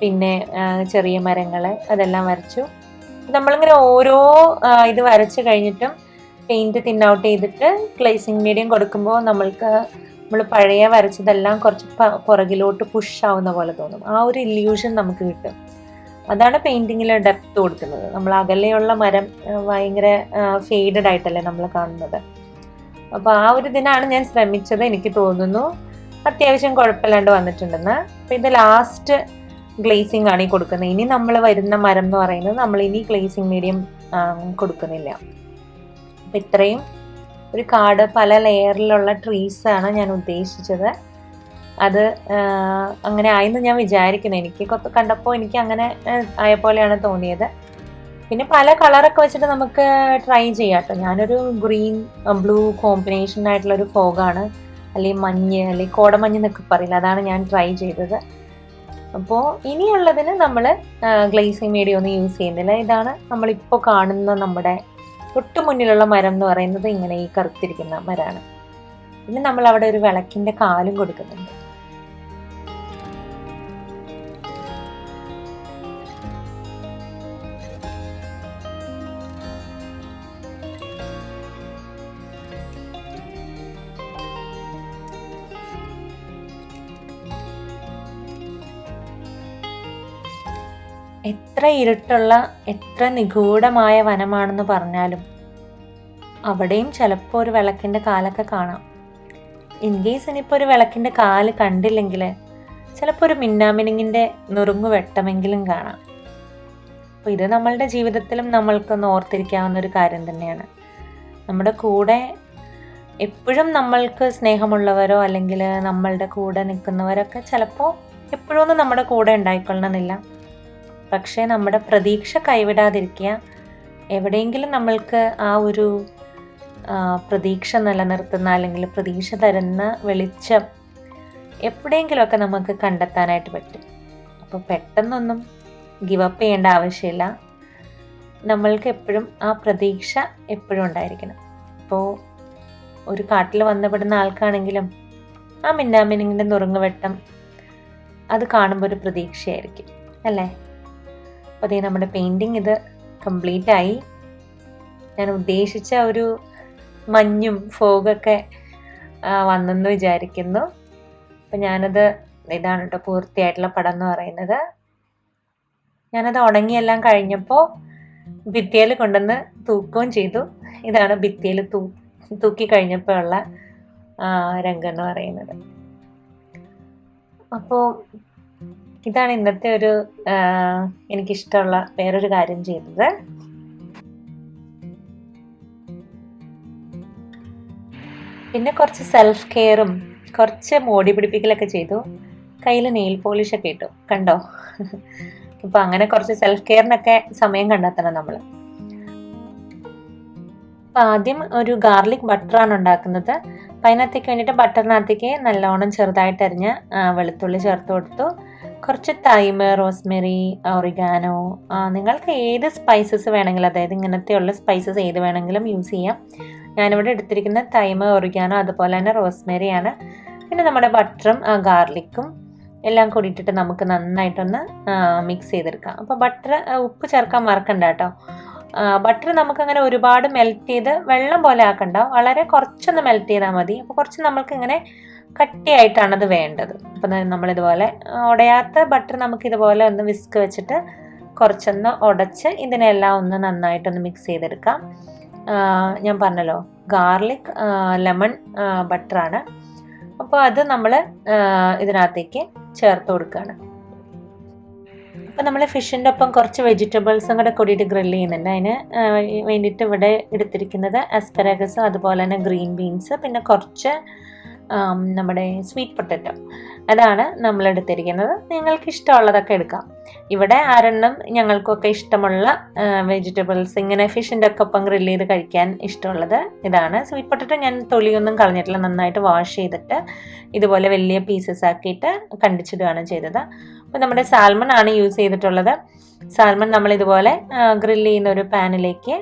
പിന്നെ ചെറിയ മരങ്ങൾ, അതെല്ലാം വരച്ചു. നമ്മളിങ്ങനെ ഓരോ ഇത് വരച്ച് കഴിഞ്ഞിട്ടും പെയിൻറ്റ് തിന്നൗട്ട് ചെയ്തിട്ട് ഗ്ലേസിങ് മീഡിയം കൊടുക്കുമ്പോൾ നമ്മൾ പഴയ വരച്ചതെല്ലാം കുറച്ച് പുറകിലോട്ട് പുഷ് ആവുന്ന പോലെ തോന്നും. ആ ഒരു ഇല്യൂഷൻ നമുക്ക് കിട്ടും. അതാണ് പെയിൻറ്റിങ്ങിൽ ഡെപ്ത് കൊടുക്കുന്നത്. നമ്മൾ അകലെയുള്ള മരം ഭയങ്കര ഫെയ്ഡഡ് ആയിട്ടല്ലേ നമ്മൾ കാണുന്നത്. അപ്പോൾ ആ ഒരു ഇതിനാണ് ഞാൻ ശ്രമിച്ചത്. എനിക്ക് തോന്നുന്നു അത്യാവശ്യം കുഴപ്പമില്ലാണ്ട് വന്നിട്ടുണ്ടെന്ന്. അപ്പോൾ ഇത് ലാസ്റ്റ് ഗ്ലേസിങ് ആണ് ഈ കൊടുക്കുന്നത്. ഇനി നമ്മൾ വരുന്ന മരം എന്ന് പറയുന്നത് നമ്മൾ ഇനി ഗ്ലേസിങ് മീഡിയം കൊടുക്കുന്നില്ല. അപ്പം ഇത്രയും ഒരു കാട്, പല ലെയറിലുള്ള ട്രീസാണ് ഞാൻ ഉദ്ദേശിച്ചത്. അത് അങ്ങനെ ആയെന്ന് ഞാൻ വിചാരിക്കുന്നു. എനിക്ക് കണ്ടപ്പോൾ എനിക്ക് അങ്ങനെ ആയ പോലെയാണ് തോന്നിയത്. പിന്നെ പല കളറൊക്കെ വെച്ചിട്ട് നമുക്ക് ട്രൈ ചെയ്യാം കേട്ടോ. ഞാനൊരു ഗ്രീൻ ബ്ലൂ കോമ്പിനേഷൻ ആയിട്ടുള്ളൊരു ഫോഗാണ്, അല്ലെങ്കിൽ മഞ്ഞ്, അല്ലെങ്കിൽ കോടമഞ്ഞ് എന്നൊക്കെ പറയില്ല, അതാണ് ഞാൻ ട്രൈ ചെയ്തത്. അപ്പോൾ ഇനിയുള്ളതിന് നമ്മൾ ഗ്ലേസിങ് മീഡിയം ഒന്നും യൂസ് ചെയ്യുന്നില്ല. ഇതാണ് നമ്മളിപ്പോൾ കാണുന്ന നമ്മുടെ തൊട്ട് മുന്നിലുള്ള മരം എന്ന് പറയുന്നത് ഇങ്ങനെ ഈ കറുത്തിരിക്കുന്ന മരമാണ്. പിന്നെ നമ്മൾ അവിടെ ഒരു വിളക്കിൻ്റെ കാലും കൊടുക്കുന്നുണ്ട്. എത്ര ഇരുട്ടുള്ള, എത്ര നിഗൂഢമായ വനമാണെന്ന് പറഞ്ഞാലും അവിടെയും ചിലപ്പോൾ ഒരു വിളക്കിൻ്റെ കാലൊക്കെ കാണാം. ഇൻ കേസ് ഇനിയിപ്പോൾ ഒരു വിളക്കിൻ്റെ കാല് കണ്ടില്ലെങ്കിൽ ചിലപ്പോൾ ഒരു മിന്നാമിനുങ്ങിൻ്റെ നുറുങ്ങു വെട്ടമെങ്കിലും കാണാം. അപ്പോൾ ഇത് നമ്മളുടെ ജീവിതത്തിലും നമ്മൾക്കൊന്ന് ഓർത്തിരിക്കാവുന്ന ഒരു കാര്യം തന്നെയാണ്. നമ്മുടെ കൂടെ എപ്പോഴും നമ്മൾക്ക് സ്നേഹമുള്ളവരോ അല്ലെങ്കിൽ നമ്മളുടെ കൂടെ നിൽക്കുന്നവരൊക്കെ ചിലപ്പോൾ എപ്പോഴൊന്നും നമ്മുടെ കൂടെ ഉണ്ടായിക്കൊള്ളണമെന്നില്ല. പക്ഷേ നമ്മുടെ പ്രതീക്ഷ കൈവിടാതിരിക്കുക. എവിടെയെങ്കിലും നമ്മൾക്ക് ആ ഒരു പ്രതീക്ഷ നിലനിർത്തുന്ന അല്ലെങ്കിൽ പ്രതീക്ഷ തരുന്ന വെളിച്ചം എപ്പോഴെങ്കിലുമൊക്കെ നമുക്ക് കണ്ടെത്താനായിട്ട് പറ്റും. അപ്പോൾ പെട്ടെന്നൊന്നും ഗിവ് അപ്പ് ചെയ്യേണ്ട ആവശ്യമില്ല. നമ്മൾക്ക് എപ്പോഴും ആ പ്രതീക്ഷ എപ്പോഴും ഉണ്ടായിരിക്കണം. ഇപ്പോൾ ഒരു കാട്ടിൽ വന്നപ്പെടുന്ന ആൾക്കാണെങ്കിലും ആ മിന്നാമിനിങ്ങിൻ്റെ നുറുങ്ങുവെട്ടം അത് കാണുമ്പോൾ ഒരു പ്രതീക്ഷയായിരിക്കും അല്ലേ. അപ്പോൾ അതേ നമ്മുടെ പെയിൻറ്റിങ് ഇത് കംപ്ലീറ്റ് ആയി. ഞാൻ ഉദ്ദേശിച്ച ഒരു മഞ്ഞും ഫോഗൊക്കെ വന്നെന്ന് വിചാരിക്കുന്നു. അപ്പം ഞാനത് ഇതാണ് കേട്ടോ പൂർത്തിയായിട്ടുള്ള പടം എന്ന് പറയുന്നത്. ഞാനത് ഉണങ്ങിയെല്ലാം കഴിഞ്ഞപ്പോൾ ഭിത്തിയിൽ കൊണ്ടുവന്ന് തൂക്കുകയും ചെയ്തു. ഇതാണ് ഭിത്തിയിൽ തൂക്കി കഴിഞ്ഞപ്പോൾ ഉള്ള രംഗം എന്ന് പറയുന്നത്. അപ്പോൾ ഇതാണ് ഇന്നത്തെ ഒരു എനിക്കിഷ്ടമുള്ള വേറൊരു കാര്യം ചെയ്തത്. പിന്നെ കുറച്ച് സെൽഫ് കെയറും കുറച്ച് മോടി പിടിപ്പിക്കലൊക്കെ ചെയ്തു. കയ്യിൽ നെയിൽ പോളിഷൊക്കെ ഇട്ടു, കണ്ടോ. അപ്പോൾ അങ്ങനെ കുറച്ച് സെൽഫ് കെയറിനൊക്കെ സമയം കണ്ടെത്തണം നമ്മൾ. അപ്പോൾ ആദ്യം ഒരു ഗാർലിക് ബട്ടറാണ് ഉണ്ടാക്കുന്നത്. അപ്പം അതിനകത്തേക്ക് വേണ്ടിയിട്ട് ബട്ടറിനകത്തേക്ക് നല്ലോണം ചെറുതായിട്ട് അരിഞ്ഞ വെളുത്തുള്ളി ചേർത്ത് കൊടുത്തു. കുറച്ച് തൈമ്, റോസ്മെറി, ഒറിഗാനോ, നിങ്ങൾക്ക് ഏത് സ്പൈസസ് വേണമെങ്കിലും, അതായത് ഇങ്ങനത്തെയുള്ള സ്പൈസസ് ഏത് വേണമെങ്കിലും യൂസ് ചെയ്യാം. ഞാനിവിടെ എടുത്തിരിക്കുന്ന തൈമ്, ഒറിഗാനോ, അതുപോലെ തന്നെ റോസ്മെറിയാണ്. പിന്നെ നമ്മുടെ ബട്ടറും ഗാർലിക്കും എല്ലാം കൂടി ഇട്ടിട്ട് നമുക്ക് നന്നായിട്ടൊന്ന് മിക്സ് ചെയ്തെടുക്കാം. അപ്പോൾ ബട്ടർ ഉപ്പ് ചേർക്കാൻ മറക്കണ്ട കേട്ടോ. ബട്ടർ നമുക്കങ്ങനെ ഒരുപാട് മെൽറ്റ് ചെയ്ത് വെള്ളം പോലെ ആക്കണ്ട, വളരെ കുറച്ചൊന്ന് മെൽറ്റ് ചെയ്താൽ മതി. അപ്പോൾ കുറച്ച് നമ്മൾക്കിങ്ങനെ കട്ടിയായിട്ടാണ് അത് വേണ്ടത്. അപ്പം നമ്മളിതുപോലെ ഉടയാത്ത ബട്ടർ നമുക്കിതുപോലെ ഒന്ന് വിസ്ക് വെച്ചിട്ട് കുറച്ചൊന്ന് ഉടച്ച് ഇതിനെല്ലാം ഒന്ന് നന്നായിട്ടൊന്ന് മിക്സ് ചെയ്തെടുക്കാം. ഞാൻ പറഞ്ഞല്ലോ ഗാർലിക് ലെമൺ ബട്ടറാണ്. അപ്പോൾ അത് നമ്മൾ ഇതിനകത്തേക്ക് ചേർത്ത് കൊടുക്കുകയാണ്. അപ്പം നമ്മൾ ഫിഷിൻ്റെ ഒപ്പം കുറച്ച് വെജിറ്റബിൾസും കൂടെ കൂടിയിട്ട് ഗ്രില്ല് ചെയ്യുന്നുണ്ട്. അതിന് വേണ്ടിയിട്ട് ഇവിടെ എടുത്തിരിക്കുന്നത് അസ്പെരാഗസ്, അതുപോലെ തന്നെ ഗ്രീൻ ബീൻസ്, പിന്നെ കുറച്ച് നമ്മുടെ സ്വീറ്റ് പൊട്ടറ്റോ, അതാണ് നമ്മൾ എടുത്തിരിക്കുന്നത്. നിങ്ങൾക്ക് ഇഷ്ടമുള്ളതൊക്കെ എടുക്കാം. ഇവിടെ ആരെണ്ണം ഞങ്ങൾക്കൊക്കെ ഇഷ്ടമുള്ള വെജിറ്റബിൾസ് ഇങ്ങനെ ഫിഷിൻ്റെ ഒക്കെ ഒപ്പം ഗ്രില്ല് ചെയ്ത് കഴിക്കാൻ ഇഷ്ടമുള്ളത് ഇതാണ്. സ്വീറ്റ് പൊട്ടറ്റോ ഞാൻ തൊലിയൊന്നും കളഞ്ഞിട്ടില്ല, നന്നായിട്ട് വാഷ് ചെയ്തിട്ട് ഇതുപോലെ വലിയ പീസസ് ആക്കിയിട്ട് കണ്ടിച്ചിടുകയാണ് ചെയ്തത്. അപ്പോൾ നമ്മുടെ സാൽമൺ ആണ് യൂസ് ചെയ്തിട്ടുള്ളത്. സാൽമൺ നമ്മളിതുപോലെ ഗ്രില്ല് ചെയ്യുന്ന ഒരു പാനിലേക്ക്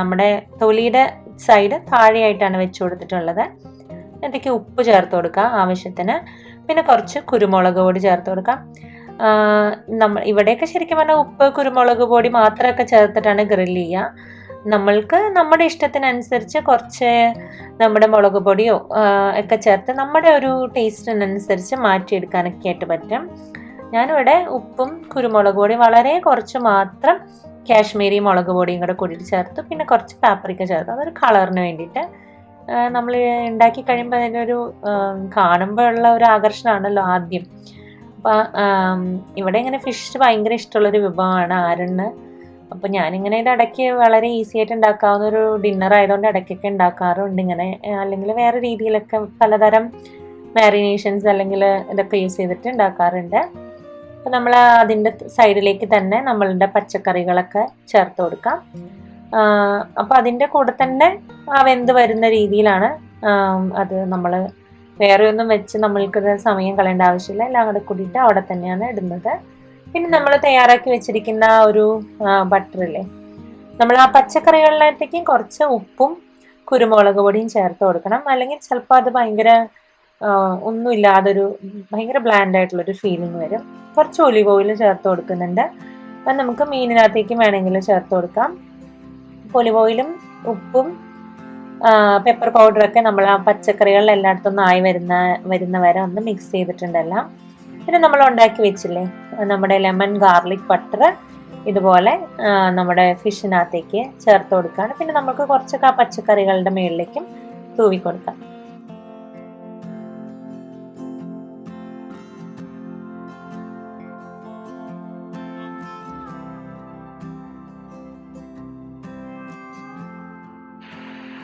നമ്മുടെ തൊലിയുടെ സൈഡ് താഴെയായിട്ടാണ് വെച്ച് കൊടുത്തിട്ടുള്ളത്. അതിലേക്ക് ഉപ്പ് ചേർത്ത് കൊടുക്കാം ആവശ്യത്തിന്, പിന്നെ കുറച്ച് കുരുമുളക് പൊടി ചേർത്ത് കൊടുക്കാം. ഇവിടെയൊക്കെ ശരിക്കും പറഞ്ഞാൽ ഉപ്പ്, കുരുമുളക് പൊടി മാത്രമൊക്കെ ചേർത്തിട്ടാണ് ഗ്രില്ല് ചെയ്യുക. നമ്മൾക്ക് നമ്മുടെ ഇഷ്ടത്തിനനുസരിച്ച് കുറച്ച് നമ്മുടെ മുളക് പൊടിയോ ഒക്കെ ചേർത്ത് നമ്മുടെ ഒരു ടേസ്റ്റിനനുസരിച്ച് മാറ്റിയെടുക്കാനൊക്കെ ആയിട്ട് പറ്റും. ഞാനിവിടെ ഉപ്പും കുരുമുളക് പൊടിയും വളരെ കുറച്ച് മാത്രം കാശ്മീരി മുളക് പൊടിയും കൂടെ കൂടിയിട്ട് ചേർത്തു. പിന്നെ കുറച്ച് പാപ്രിക്ക ചേർത്തു, അതൊരു കളറിന് വേണ്ടിയിട്ട്. നമ്മൾ ഉണ്ടാക്കി കഴിയുമ്പോൾ അതിനൊരു കാണുമ്പോഴുള്ള ഒരു ആകർഷണമാണല്ലോ ആദ്യം. അപ്പം ഇവിടെ ഇങ്ങനെ ഫിഷ് ഭയങ്കര ഇഷ്ടമുള്ളൊരു വിഭവമാണ് ആരെണ്ണ്. അപ്പോൾ ഞാനിങ്ങനെ ഇത് ഇടയ്ക്ക് വളരെ ഈസി ആയിട്ട് ഉണ്ടാക്കാവുന്ന ഒരു ഡിന്നർ ആയതുകൊണ്ട് ഇടയ്ക്കൊക്കെ ഉണ്ടാക്കാറുണ്ട് ഇങ്ങനെ, അല്ലെങ്കിൽ വേറെ രീതിയിലൊക്കെ പലതരം മാരിനേഷൻസ് അല്ലെങ്കിൽ ഇതൊക്കെ യൂസ് ചെയ്തിട്ട് ഉണ്ടാക്കാറുണ്ട്. അപ്പോൾ നമ്മൾ അതിൻ്റെ സൈഡിലേക്ക് തന്നെ നമ്മളുടെ പച്ചക്കറികളൊക്കെ ചേർത്ത് കൊടുക്കാം. അപ്പോൾ അതിൻ്റെ കൂടെ തന്നെ വെന്ത് വരുന്ന രീതിയിലാണ് അത്. നമ്മൾ വേറെ ഒന്നും വെച്ച് നമ്മൾക്കത് സമയം കളയേണ്ട ആവശ്യമില്ല, എല്ലാം കൂടെ കൂടിയിട്ട് അവിടെ തന്നെയാണ് ഇടുന്നത്. പിന്നെ നമ്മൾ തയ്യാറാക്കി വെച്ചിരിക്കുന്ന ഒരു ബട്ടറില്ലേ, നമ്മൾ ആ പച്ചക്കറികളിലേക്ക് കുറച്ച് ഉപ്പും കുരുമുളക് പൊടിയും ചേർത്ത് കൊടുക്കണം. അല്ലെങ്കിൽ ചിലപ്പോൾ അത് ഭയങ്കര ഒന്നുമില്ലാതൊരു ഭയങ്കര ബ്ലാൻഡ് ആയിട്ടുള്ളൊരു ഫീലിംഗ് വരും. കുറച്ച് ഒലിവ് ഓയിൽ ചേർത്ത് കൊടുക്കുന്നുണ്ട്. അത് നമുക്ക് മീനിനകത്തേക്ക് വേണമെങ്കിൽ ചേർത്ത് കൊടുക്കാം. ഒലിവ് ഓയിലും ഉപ്പും പെപ്പർ പൗഡറൊക്കെ നമ്മൾ ആ പച്ചക്കറികളിൽ എല്ലായിടത്തും ഒന്ന് ആയി വരുന്ന വരെ ഒന്ന് മിക്സ് ചെയ്തിട്ടുണ്ടെല്ലാം. പിന്നെ നമ്മൾ ഉണ്ടാക്കി വെച്ചില്ലേ നമ്മുടെ ലെമൺ ഗാർലിക് ബട്ടർ, ഇതുപോലെ നമ്മുടെ ഫിഷിനകത്തേക്ക് ചേർത്ത് കൊടുക്കുകയാണ്. പിന്നെ നമുക്ക് കുറച്ചൊക്കെ ആ പച്ചക്കറികളുടെ മുകളിലേക്കും തൂവി കൊടുക്കാം.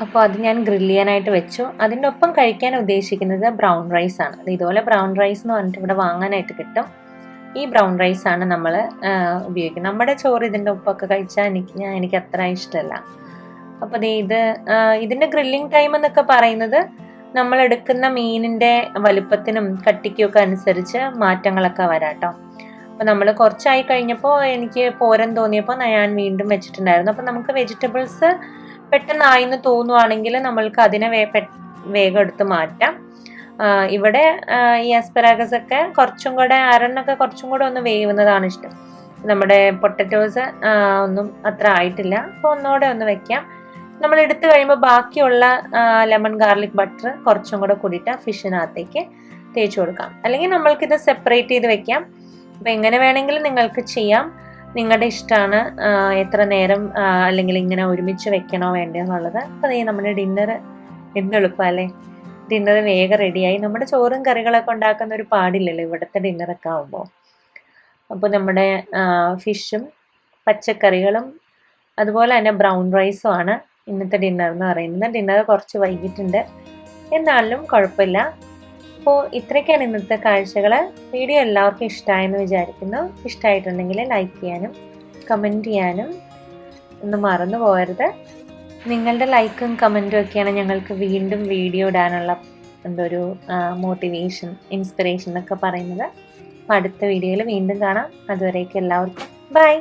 അപ്പോൾ അത് ഞാൻ ഗ്രില്ല് ചെയ്യാനായിട്ട് വെച്ചു. അതിൻ്റെ ഒപ്പം കഴിക്കാൻ ഉദ്ദേശിക്കുന്നത് ബ്രൗൺ റൈസ് ആണ്. ഇതുപോലെ ബ്രൗൺ റൈസ് എന്ന് പറഞ്ഞിട്ട് ഇവിടെ വാങ്ങാനായിട്ട് കിട്ടും. ഈ ബ്രൗൺ റൈസ് ആണ് നമ്മൾ ഉപയോഗിക്കുന്നത്. നമ്മുടെ ചോറ് ഇതിൻ്റെ ഒപ്പമൊക്കെ കഴിച്ചാൽ എനിക്ക് അത്ര ഇഷ്ടമല്ല. അപ്പോൾ ഇതിൻ്റെ ഗ്രില്ലിംഗ് ടൈം എന്നൊക്കെ പറയുന്നത് നമ്മൾ എടുക്കുന്ന മീനിൻ്റെ വലുപ്പത്തിനും കട്ടിക്കും ഒക്കെ അനുസരിച്ച് മാറ്റങ്ങളൊക്കെ വരാം കേട്ടോ. അപ്പോൾ നമ്മൾ കുറച്ചായി കഴിഞ്ഞപ്പോൾ എനിക്ക് പോരൻ തോന്നിയപ്പോൾ ഞാൻ വീണ്ടും വെച്ചിട്ടുണ്ടായിരുന്നു. അപ്പോൾ നമുക്ക് വെജിറ്റബിൾസ് പെട്ടെന്നായിന്ന് തോന്നുവാണെങ്കിൽ നമ്മൾക്ക് അതിനെ വേഗം എടുത്ത് മാറ്റാം. ഇവിടെ ഈ ആസ്പെറാഗസ് ഒക്കെ കുറച്ചും കൂടെ അരണ്ണൊക്കെ കുറച്ചും കൂടെ ഒന്ന് വേവുന്നതാണ് ഇഷ്ടം. നമ്മുടെ പൊട്ടറ്റോസ് ഒന്നും അത്ര ആയിട്ടില്ല. അപ്പോൾ ഒന്നുകൂടെ ഒന്ന് വെക്കാം. നമ്മൾ എടുത്തു കഴിയുമ്പോൾ ബാക്കിയുള്ള ലെമൺ ഗാർലിക് ബട്ടർ കുറച്ചും കൂടെ കൂടിയിട്ട് ഫിഷിനകത്തേക്ക് തേച്ച് കൊടുക്കാം. അല്ലെങ്കിൽ നമ്മൾക്കിത് സെപ്പറേറ്റ് ചെയ്ത് വെക്കാം. അപ്പോൾ എങ്ങനെ വേണമെങ്കിലും നിങ്ങൾക്ക് ചെയ്യാം. നിങ്ങളുടെ ഇഷ്ടമാണ് എത്ര നേരം അല്ലെങ്കിൽ ഇങ്ങനെ ഒരുമിച്ച് വെക്കണോ വേണ്ടതെന്നുള്ളത്. അപ്പോൾ നമ്മുടെ ഡിന്നർ എന്തെളുപ്പമല്ലേ, ഡിന്നർ വേഗം റെഡിയായി. നമ്മുടെ ചോറും കറികളൊക്കെ ഉണ്ടാക്കുന്ന ഒരു പാടില്ലല്ലോ ഇവിടുത്തെ ഡിന്നറൊക്കെ ആകുമ്പോൾ. അപ്പോൾ നമ്മുടെ ഫിഷും പച്ചക്കറികളും അതുപോലെ തന്നെ ബ്രൗൺ റൈസും ആണ് ഇന്നത്തെ ഡിന്നർ എന്ന് പറയുന്നത്. ഡിന്നർ കുറച്ച് വൈകിട്ടുണ്ട്, എന്നാലും കുഴപ്പമില്ല. അപ്പോൾ ഇത്രയൊക്കെയാണ് ഇന്നത്തെ കാഴ്ചകൾ. വീഡിയോ എല്ലാവർക്കും ഇഷ്ടമായെന്ന് വിചാരിക്കുന്നു. ഇഷ്ടമായിട്ടുണ്ടെങ്കിൽ ലൈക്ക് ചെയ്യാനും കമൻറ്റ് ചെയ്യാനും ഒന്നും മറന്നു പോകരുത്. നിങ്ങളുടെ ലൈക്കും കമൻറ്റും ഒക്കെയാണ് ഞങ്ങൾക്ക് വീണ്ടും വീഡിയോ ഇടാനുള്ള എന്തൊരു മോട്ടിവേഷൻ, ഇൻസ്പിറേഷൻ എന്നൊക്കെ പറയുന്നത്. അപ്പോൾ അടുത്ത വീഡിയോയിൽ വീണ്ടും കാണാം. അതുവരേക്കും എല്ലാവർക്കും ബൈ.